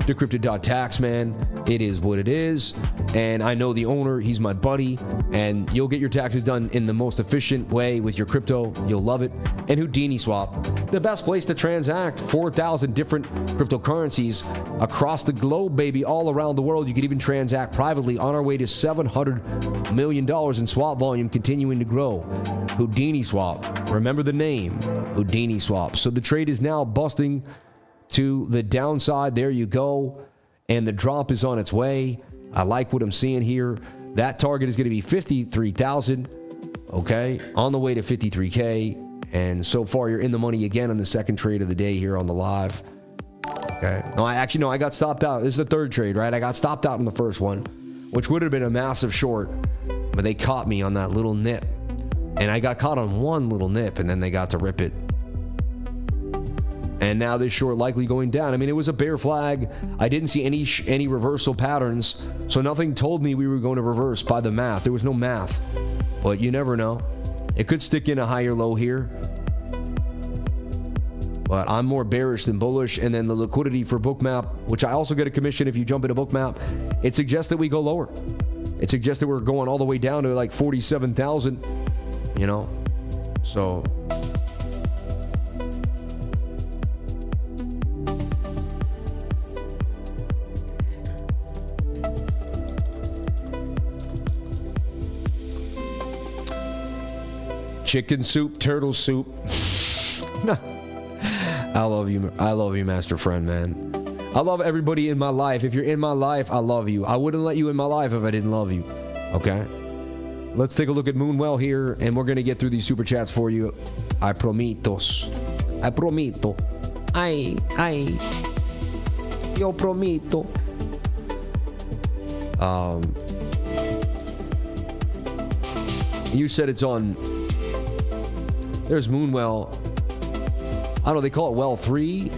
Decrypted.tax, man. It is what it is. And I know the owner. He's my buddy. And you'll get your taxes done in the most efficient way with your crypto. You'll love it. And Houdini Swap, the best place to transact 4,000 different cryptocurrencies across the globe, baby, all around the world. You can even transact privately. On our way to $700 million in swap volume, continuing to grow. Houdini Swap. Remember the name, Houdini Swap. So the trade is now busting to the downside. There you go. And the drop is on its way. I like what I'm seeing here. That target is going to be 53,000. Okay. On the way to 53K. And so far, you're in the money again on the second trade of the day here on the live. Okay. No, I got stopped out. This is the third trade, right? I got stopped out in the first one, which would have been a massive short. But they caught me on that little nip. And I got caught on one little nip, and then they got to rip it. And now this short likely going down. I mean, it was a bear flag. I didn't see any reversal patterns. So nothing told me we were going to reverse by the math. There was no math. But you never know. It could stick in a higher low here. But I'm more bearish than bullish. And then the liquidity for BOOKMAP, which I also get a commission if you jump into BOOKMAP, it suggests that we go lower. It suggests that we're going all the way down to like 47,000, you know. So chicken soup, turtle soup. I love you, master friend, man. I love everybody in my life. If you're in my life, I love you. I wouldn't let you in my life if I didn't love you. Okay? Let's take a look at Moonwell here, and we're going to get through these super chats for you. I promitos. I promito. Ay. Yo promito. You said it's on. There's Moonwell. I don't know, they call it Well 3.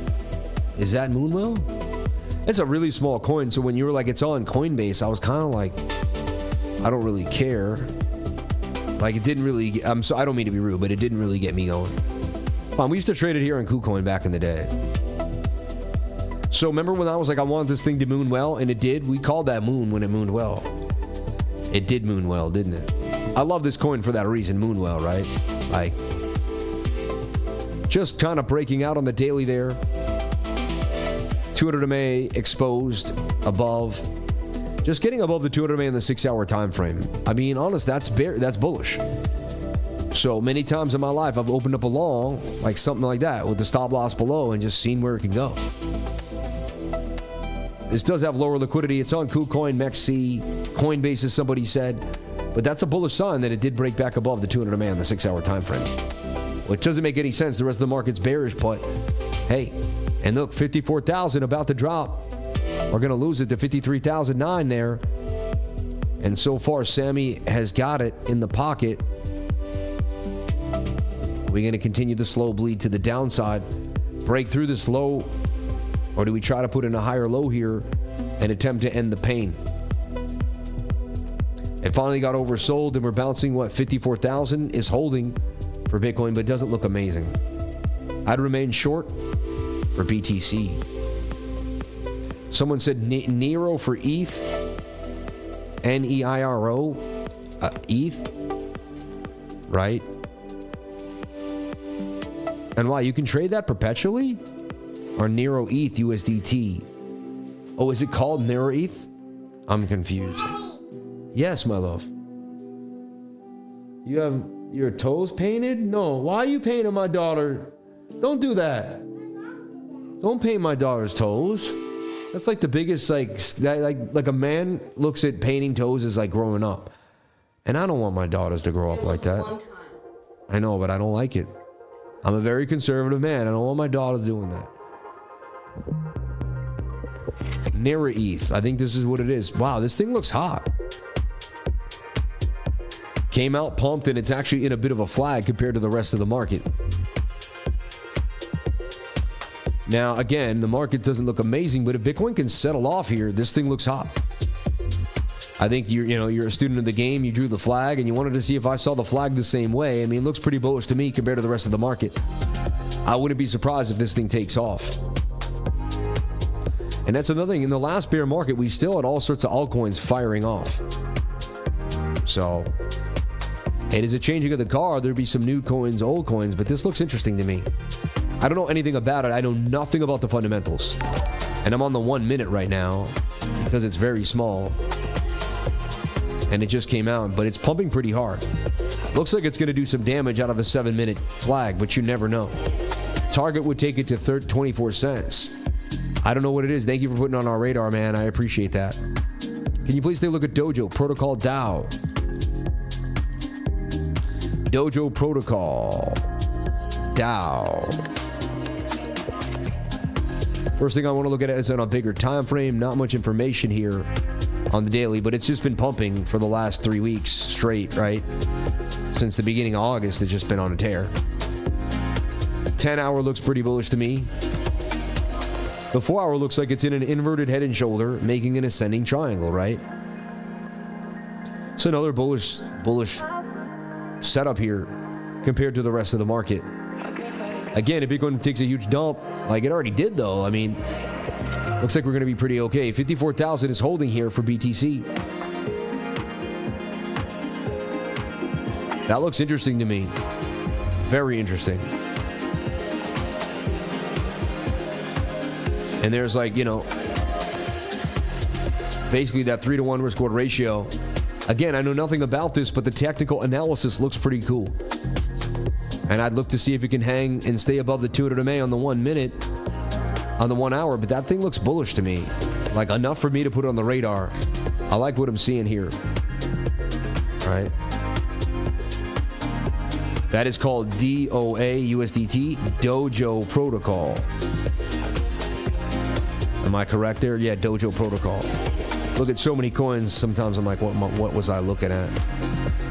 Is that Moonwell? It's a really small coin, so when you were like, it's on Coinbase, I was kind of like, I don't really care. Like, it didn't really, I don't mean to be rude, but it didn't really get me going. We used to trade it here on KuCoin back in the day. So remember when I was like, I want this thing to moon well, and it did? We called that moon when it mooned well. It did moon well, didn't it? I love this coin for that reason, moon well, right? Like, just kind of breaking out on the daily there. 200 MA exposed above. Just getting above the 200 MA in the 6-hour time frame. I mean, honest, that's bullish. So many times in my life, I've opened up a long, like something like that, with the stop loss below and just seen where it can go. This does have lower liquidity. It's on KuCoin, MEXC, Coinbase, as somebody said. But that's a bullish sign that it did break back above the 200 MA in the 6-hour time frame. Which doesn't make any sense. The rest of the market's bearish, but hey, and look, 54,000 about to drop. We're going to lose it to 53,009 there. And so far, Sammy has got it in the pocket. We're going to continue the slow bleed to the downside, break through this low, or do we try to put in a higher low here and attempt to end the pain? It finally got oversold, and we're bouncing, what, 54,000 is holding for Bitcoin, but it doesn't look amazing. I'd remain short for BTC. Someone said Neiro for ETH. Neiro. ETH. Right? And why? You can trade that perpetually? Or Neiro ETH USDT? Oh, is it called Neiro ETH? I'm confused. Yes, my love. You have your toes painted? No. Why are you painting my daughter? Don't do that. Don't paint my daughter's toes. That's like the biggest, like a man looks at painting toes as like growing up. And I don't want my daughters to grow up like that. I know, but I don't like it. I'm a very conservative man. I don't want my daughters doing that. NEIROETH. I think this is what it is. Wow, this thing looks hot. Came out pumped, and it's actually in a bit of a flag compared to the rest of the market. Now, again, the market doesn't look amazing, but if Bitcoin can settle off here, this thing looks hot. I think you're a student of the game. You drew the flag, and you wanted to see if I saw the flag the same way. I mean, it looks pretty bullish to me compared to the rest of the market. I wouldn't be surprised if this thing takes off. And that's another thing. In the last bear market, we still had all sorts of altcoins firing off. So it is a changing of the guard. There'd be some new coins, old coins, but this looks interesting to me. I don't know anything about it. I know nothing about the fundamentals. And I'm on the 1 minute right now because it's very small. And it just came out, but it's pumping pretty hard. Looks like it's going to do some damage out of the 7-minute flag, but you never know. Target would take it to 24 cents. I don't know what it is. Thank you for putting it on our radar, man. I appreciate that. Can you please take a look at Dojo Protocol DAO? Dojo Protocol DAO. First thing I want to look at is on a bigger time frame. Not much information here on the daily, but it's just been pumping for the last 3 weeks straight, right? Since the beginning of August, it's just been on a tear. 10-hour looks pretty bullish to me. The 4-hour looks like it's in an inverted head and shoulder, making an ascending triangle, right? It's another bullish setup here compared to the rest of the market. Again, if Bitcoin takes a huge dump, like it already did though, I mean, looks like we're going to be pretty okay. 54,000 is holding here for BTC. That looks interesting to me. Very interesting. And there's like, you know, basically that 3-to-1 risk reward ratio. Again, I know nothing about this, but the technical analysis looks pretty cool. And I'd look to see if it can hang and stay above the 200 MA on the 1 minute, on the 1 hour. But that thing looks bullish to me. Like enough for me to put it on the radar. I like what I'm seeing here. All right. That is called DOAI USDT, Dojo Protocol. Am I correct there? Yeah, Dojo Protocol. Look at so many coins. Sometimes I'm like, what was I looking at?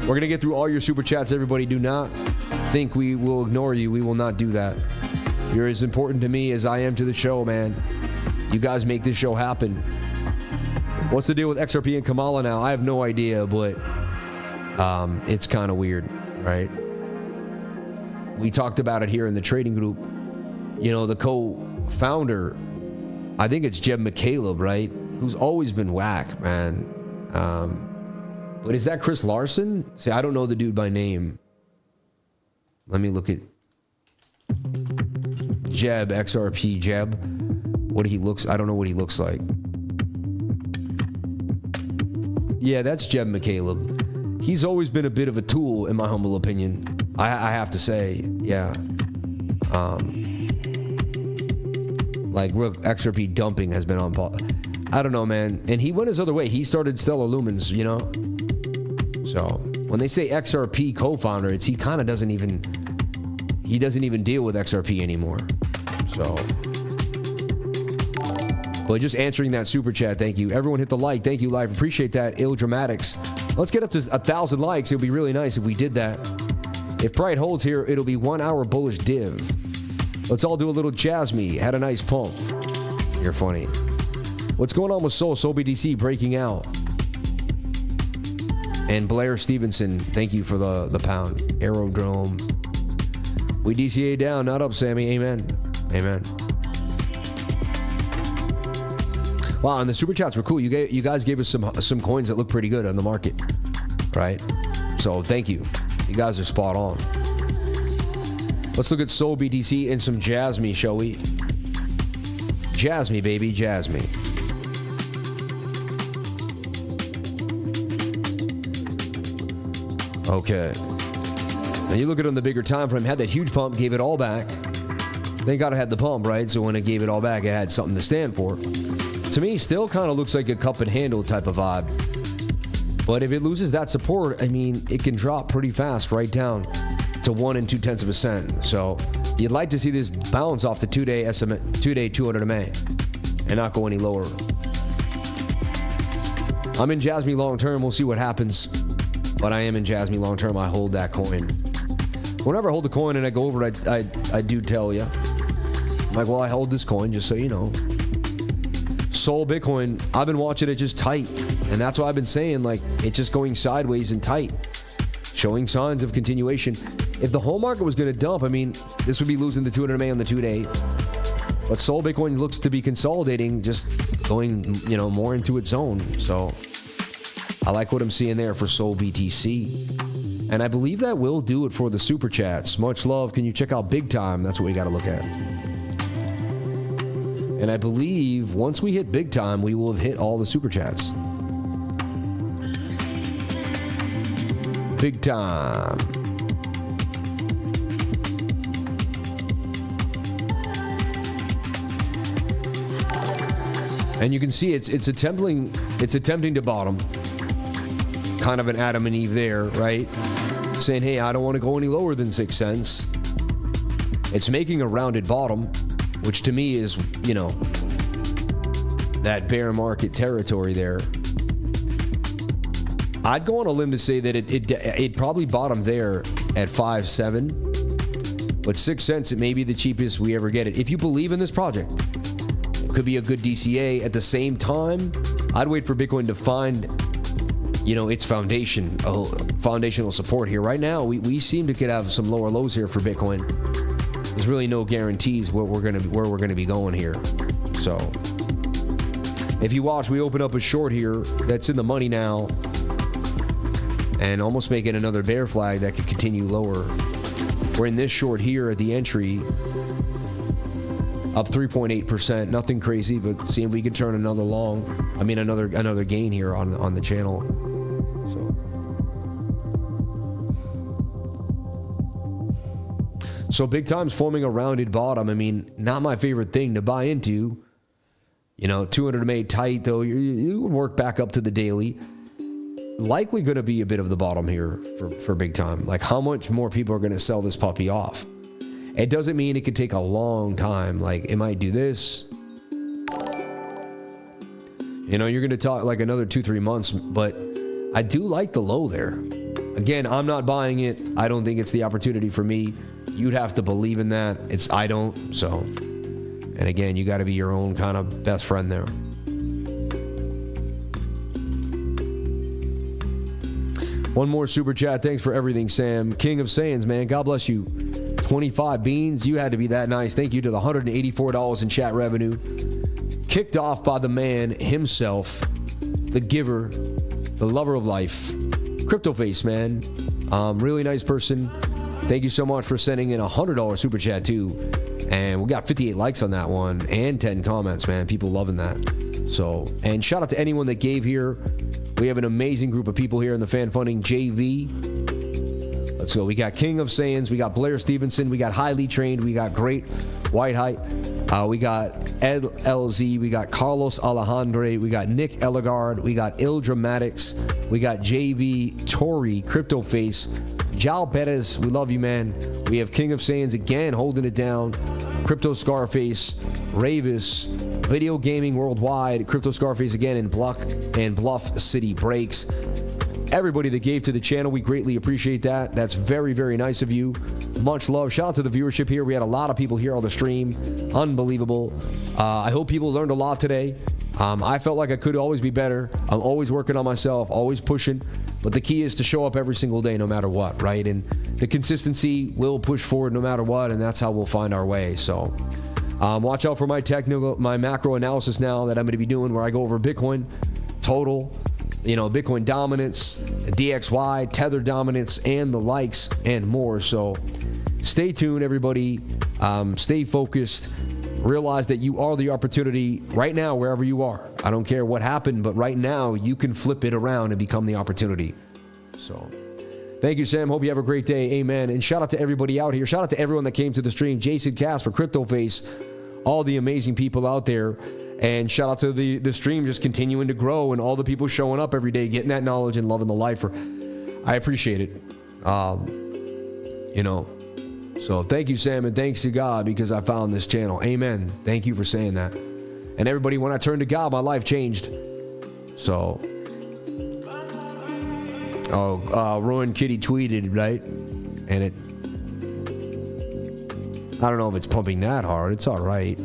We're going to get through all your super chats. Everybody, do not think we will ignore you. We will not do that. You're as important to me as I am to the show, man. You guys make this show happen. What's the deal with XRP and Kamala now? I have no idea, but it's kind of weird, right? We talked about it here in the trading group. You know, the co-founder, I think it's Jeb McCaleb, right? Who's always been whack, man. But is that Chris Larson? See, I don't know the dude by name. Let me look at Jeb, XRP Jeb. What he looks, I don't know what he looks like. Yeah, that's Jeb McCaleb. He's always been a bit of a tool, in my humble opinion. I have to say, yeah. Like, XRP dumping has been on pause. I don't know, man. And he went his other way. He started Stellar Lumens, you know? So, when they say XRP co-founder, it's he kind of doesn't even deal with XRP anymore. So, but just answering that super chat, thank you. Everyone hit the like. Thank you, live. Appreciate that. Ill Dramatics. Let's get up to 1,000 likes. It would be really nice if we did that. If Pride holds here, it'll be 1 hour bullish div. Let's all do a little Jasmy. Had a nice pump. You're funny. What's going on with Sol BTC breaking out? And Blair Stevenson, thank you for the pound. Aerodrome. We DCA down, not up, Sammy. Amen. Amen. Wow, and the super chats were cool. You guys gave us some coins that look pretty good on the market, right? So thank you. You guys are spot on. Let's look at Sol BTC and some Jasmy, shall we? Jasmy, baby, Jasmy. Okay. And you look at it on the bigger time frame, had that huge pump, gave it all back. Thank God it had the pump, right? So when it gave it all back, it had something to stand for. To me, still kind of looks like a cup and handle type of vibe. But if it loses that support, I mean, it can drop pretty fast right down to 1 2/10 of a cent. So you'd like to see this bounce off the 2-day estimate, 2-day 200 MA, and not go any lower. I'm in Jasmy long term. We'll see what happens. But I am in Jasmy long term. I hold that coin. Whenever I hold the coin and I go over it, I do tell you. I'm like, well, I hold this coin just so you know. Sol Bitcoin, I've been watching it just tight. And that's why I've been saying, like, it's just going sideways and tight. Showing signs of continuation. If the whole market was going to dump, I mean, this would be losing the 200 MA on the 2-day. But Sol Bitcoin looks to be consolidating, just going, you know, more into its zone. So I like what I'm seeing there for Sol BTC. And I believe that will do it for the super chats. Much love. Can you check out Big Time? That's what we got to look at. And I believe once we hit Big Time, we will have hit all the super chats. Big Time. And you can see it's attempting to bottom. Kind of an Adam and Eve there, right? Saying, hey, I don't want to go any lower than 6 cents. It's making a rounded bottom, which to me is, you know, that bear market territory there. I'd go on a limb to say that it probably bottomed there at 5.7, but 6 cents, it may be the cheapest we ever get it. If you believe in this project, it could be a good DCA. At the same time, I'd wait for Bitcoin to find, you know, its foundational support here. Right now, we seem to could have some lower lows here for Bitcoin. There's really no guarantees where we're gonna be going here. So, if you watch, we open up a short here that's in the money now, and almost making another bear flag that could continue lower. We're in this short here at the entry, up 3.8%. Nothing crazy, but see if we can turn another long. I mean, another gain here on the channel. So big time's forming a rounded bottom. I mean, not my favorite thing to buy into. You know, 200 MA tight, though. You work back up to the daily. Likely going to be a bit of the bottom here for big time. Like, how much more people are going to sell this puppy off? It doesn't mean it could take a long time. Like, it might do this. You know, you're going to talk like another 2-3 months, but I do like the low there. Again, I'm not buying it. I don't think it's the opportunity for me. You'd have to believe in that. I don't. So, and again, you got to be your own kind of best friend there. One more super chat. Thanks for everything, Sam. King of Saiyans, man. God bless you. 25 beans. You had to be that nice. Thank you to the $184 in chat revenue. Kicked off by the man himself, the giver, the lover of life, Cryptoface, man. Really nice person. Thank you so much for sending in a $100 super chat too. And we got 58 likes on that one and 10 comments, man. People loving that. So, and shout out to anyone that gave here. We have an amazing group of people here in the fan funding JV. Let's go. We got King of Saiyans. We got Blair Stevenson. We got Highly Trained. We got Great White Height. We got Ed LZ. We got Carlos Alejandre. We got Nick Eligard. We got Il Dramatics. We got JV, Tori, Cryptoface, Jal Perez. We love you, man. We have King of Saiyans again holding it down. Crypto Scarface, Ravis, Video Gaming Worldwide, Crypto Scarface again, and Bluff City Breaks. Everybody that gave to the channel, we greatly appreciate that. That's very, very nice of you. Much love. Shout out to the viewership here. We had a lot of people here on the stream. Unbelievable. I hope people learned a lot today. I felt like I could always be better. I'm always working on myself, always pushing. But the key is to show up every single day, no matter what, right? And the consistency will push forward no matter what, and that's how we'll find our way. So watch out for my macro analysis now that I'm going to be doing, where I go over Bitcoin total, you know, Bitcoin dominance, DXY, Tether dominance, and the likes and more. So stay tuned, everybody. Stay focused. Realize that you are the opportunity right now, wherever you are. I don't care what happened, but right now you can flip it around and become the opportunity. So thank you, Sam. Hope you have a great day. Amen. And shout out to everybody out here. Shout out to everyone that came to the stream. Jason Casper, Cryptoface, all the amazing people out there. And shout out to the stream just continuing to grow and all the people showing up every day, getting that knowledge and loving the life. I appreciate it. You know, so thank you, Sam, and thanks to God because I found this channel. Amen. Thank you for saying that. And everybody, when I turned to God, my life changed. So, Rowan Kitty tweeted, right? And I don't know if it's pumping that hard. It's all right.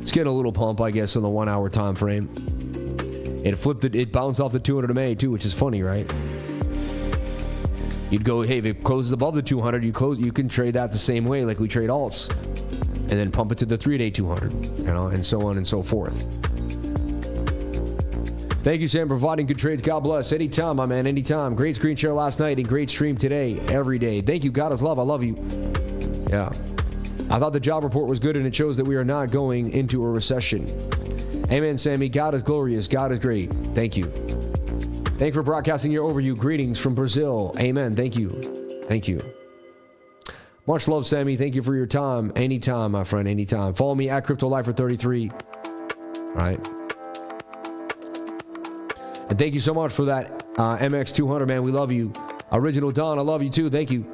It's getting a little pump, I guess, in the 1 hour time frame. It bounced off the 200 MA too, which is funny, right? You'd go, hey, if it closes above the 200, you can trade that the same way, like we trade alts, and then pump it to the 3-day 200, you know, and so on and so forth. Thank you, Sam, for providing good trades. God bless. Anytime, my man, anytime. Great screen share last night and great stream today, every day. Thank you. God is love. I love you. Yeah. I thought the job report was good, and it shows that we are not going into a recession. Amen, Sammy. God is glorious. God is great. Thank you. Thank you for broadcasting your overview. Greetings from Brazil. Amen. Thank you. Thank you. Much love, Sammy. Thank you for your time. Anytime, my friend. Anytime. Follow me at CryptoLifer33. All right. And thank you so much for that MX200, man. We love you. Original Don, I love you too. Thank you.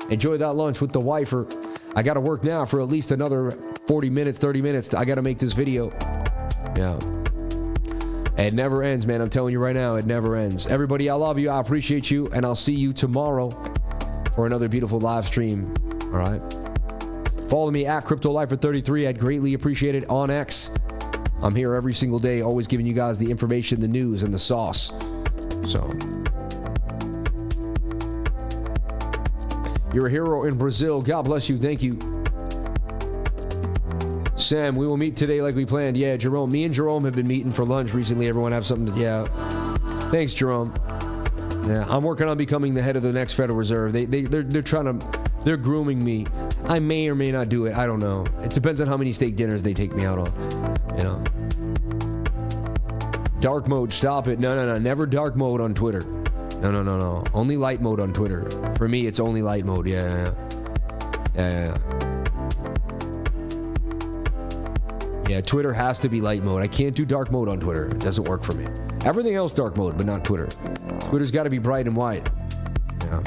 Enjoy that lunch with the wifer. I got to work now for at least another 40 minutes, 30 minutes. I got to make this video. Yeah. It never ends, man. I'm telling you right now, it never ends. Everybody, I love you. I appreciate you. And I'll see you tomorrow for another beautiful live stream. All right. Follow me at CryptoLifer33. I'd greatly appreciate it on X. I'm here every single day, always giving you guys the information, the news, and the sauce. So, you're a hero in Brazil. God bless you. Thank you. Sam, we will meet today like we planned. Yeah, Jerome. Me and Jerome have been meeting for lunch recently. Everyone have something to... Yeah. Thanks, Jerome. Yeah, I'm working on becoming the head of the next Federal Reserve. They're grooming me. I may or may not do it. I don't know. It depends on how many steak dinners they take me out on. You know. Dark mode, stop it. No. Never dark mode on Twitter. No. Only light mode on Twitter. For me, it's only light mode. Yeah. Yeah, Twitter has to be light mode. I can't do dark mode on Twitter. It doesn't work for me. Everything else dark mode, but not Twitter. Twitter's got to be bright and white. Yeah.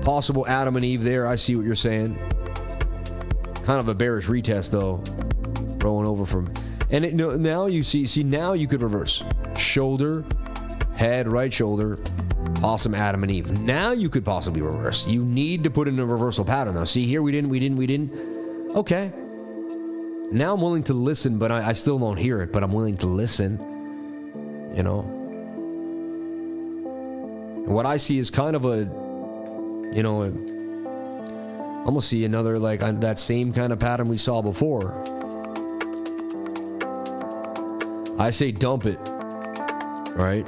Possible Adam and Eve there. I see what you're saying. Kind of a bearish retest though. Rolling over from, and now you see now you could reverse. Shoulder, head, right shoulder. Awesome Adam and Eve. Now you could possibly reverse. You need to put in a reversal pattern though. See here, we didn't. Okay. Now I'm willing to listen, but I still don't hear it, but I'm willing to listen. You know. And what I see is kind of a, you know, I'm gonna see another like that same kind of pattern we saw before. I say dump it. Right?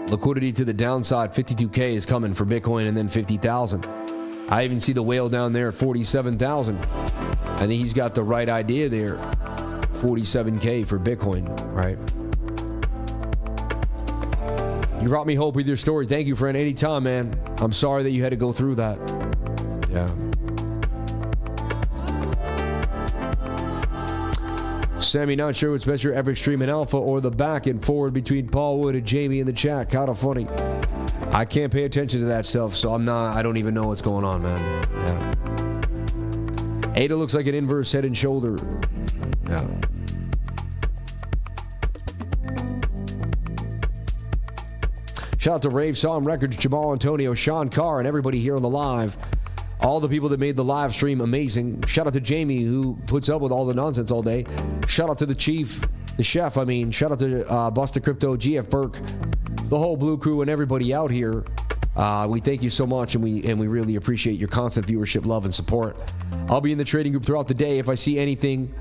Liquidity to the downside, 52K is coming for Bitcoin, and then 50,000. I even see the whale down there at 47,000. I think he's got the right idea there. 47K for Bitcoin, right? You brought me hope with your story. Thank you, friend. Anytime, man. I'm sorry that you had to go through that. Yeah. Sammy, not sure what's best, your epic stream in alpha or the back and forward between Paul Wood and Jamie in the chat. Kind of funny. I can't pay attention to that stuff, so I don't even know what's going on, man. Yeah. Ada looks like an inverse head and shoulder. Yeah. Shout out to Rave Song Records, Jamal Antonio, Sean Carr, and everybody here on the live. All the people that made the live stream amazing. Shout out to Jamie, who puts up with all the nonsense all day. Shout out to the chief, the chef, I mean. Shout out to Busta Crypto, GF Burke, the whole Blue Crew, and everybody out here. We thank you so much, and we really appreciate your constant viewership, love, and support. I'll be in the trading group throughout the day. If I see anything,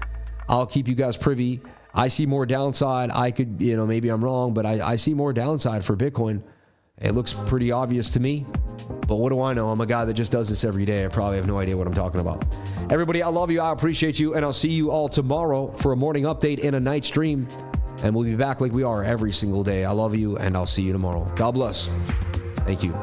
I'll keep you guys privy. I see more downside. I could, maybe I'm wrong, but I see more downside for Bitcoin. It looks pretty obvious to me. But what do I know? I'm a guy that just does this every day. I probably have no idea what I'm talking about. Everybody, I love you. I appreciate you. And I'll see you all tomorrow for a morning update and a night stream. And we'll be back like we are every single day. I love you, and I'll see you tomorrow. God bless. Thank you.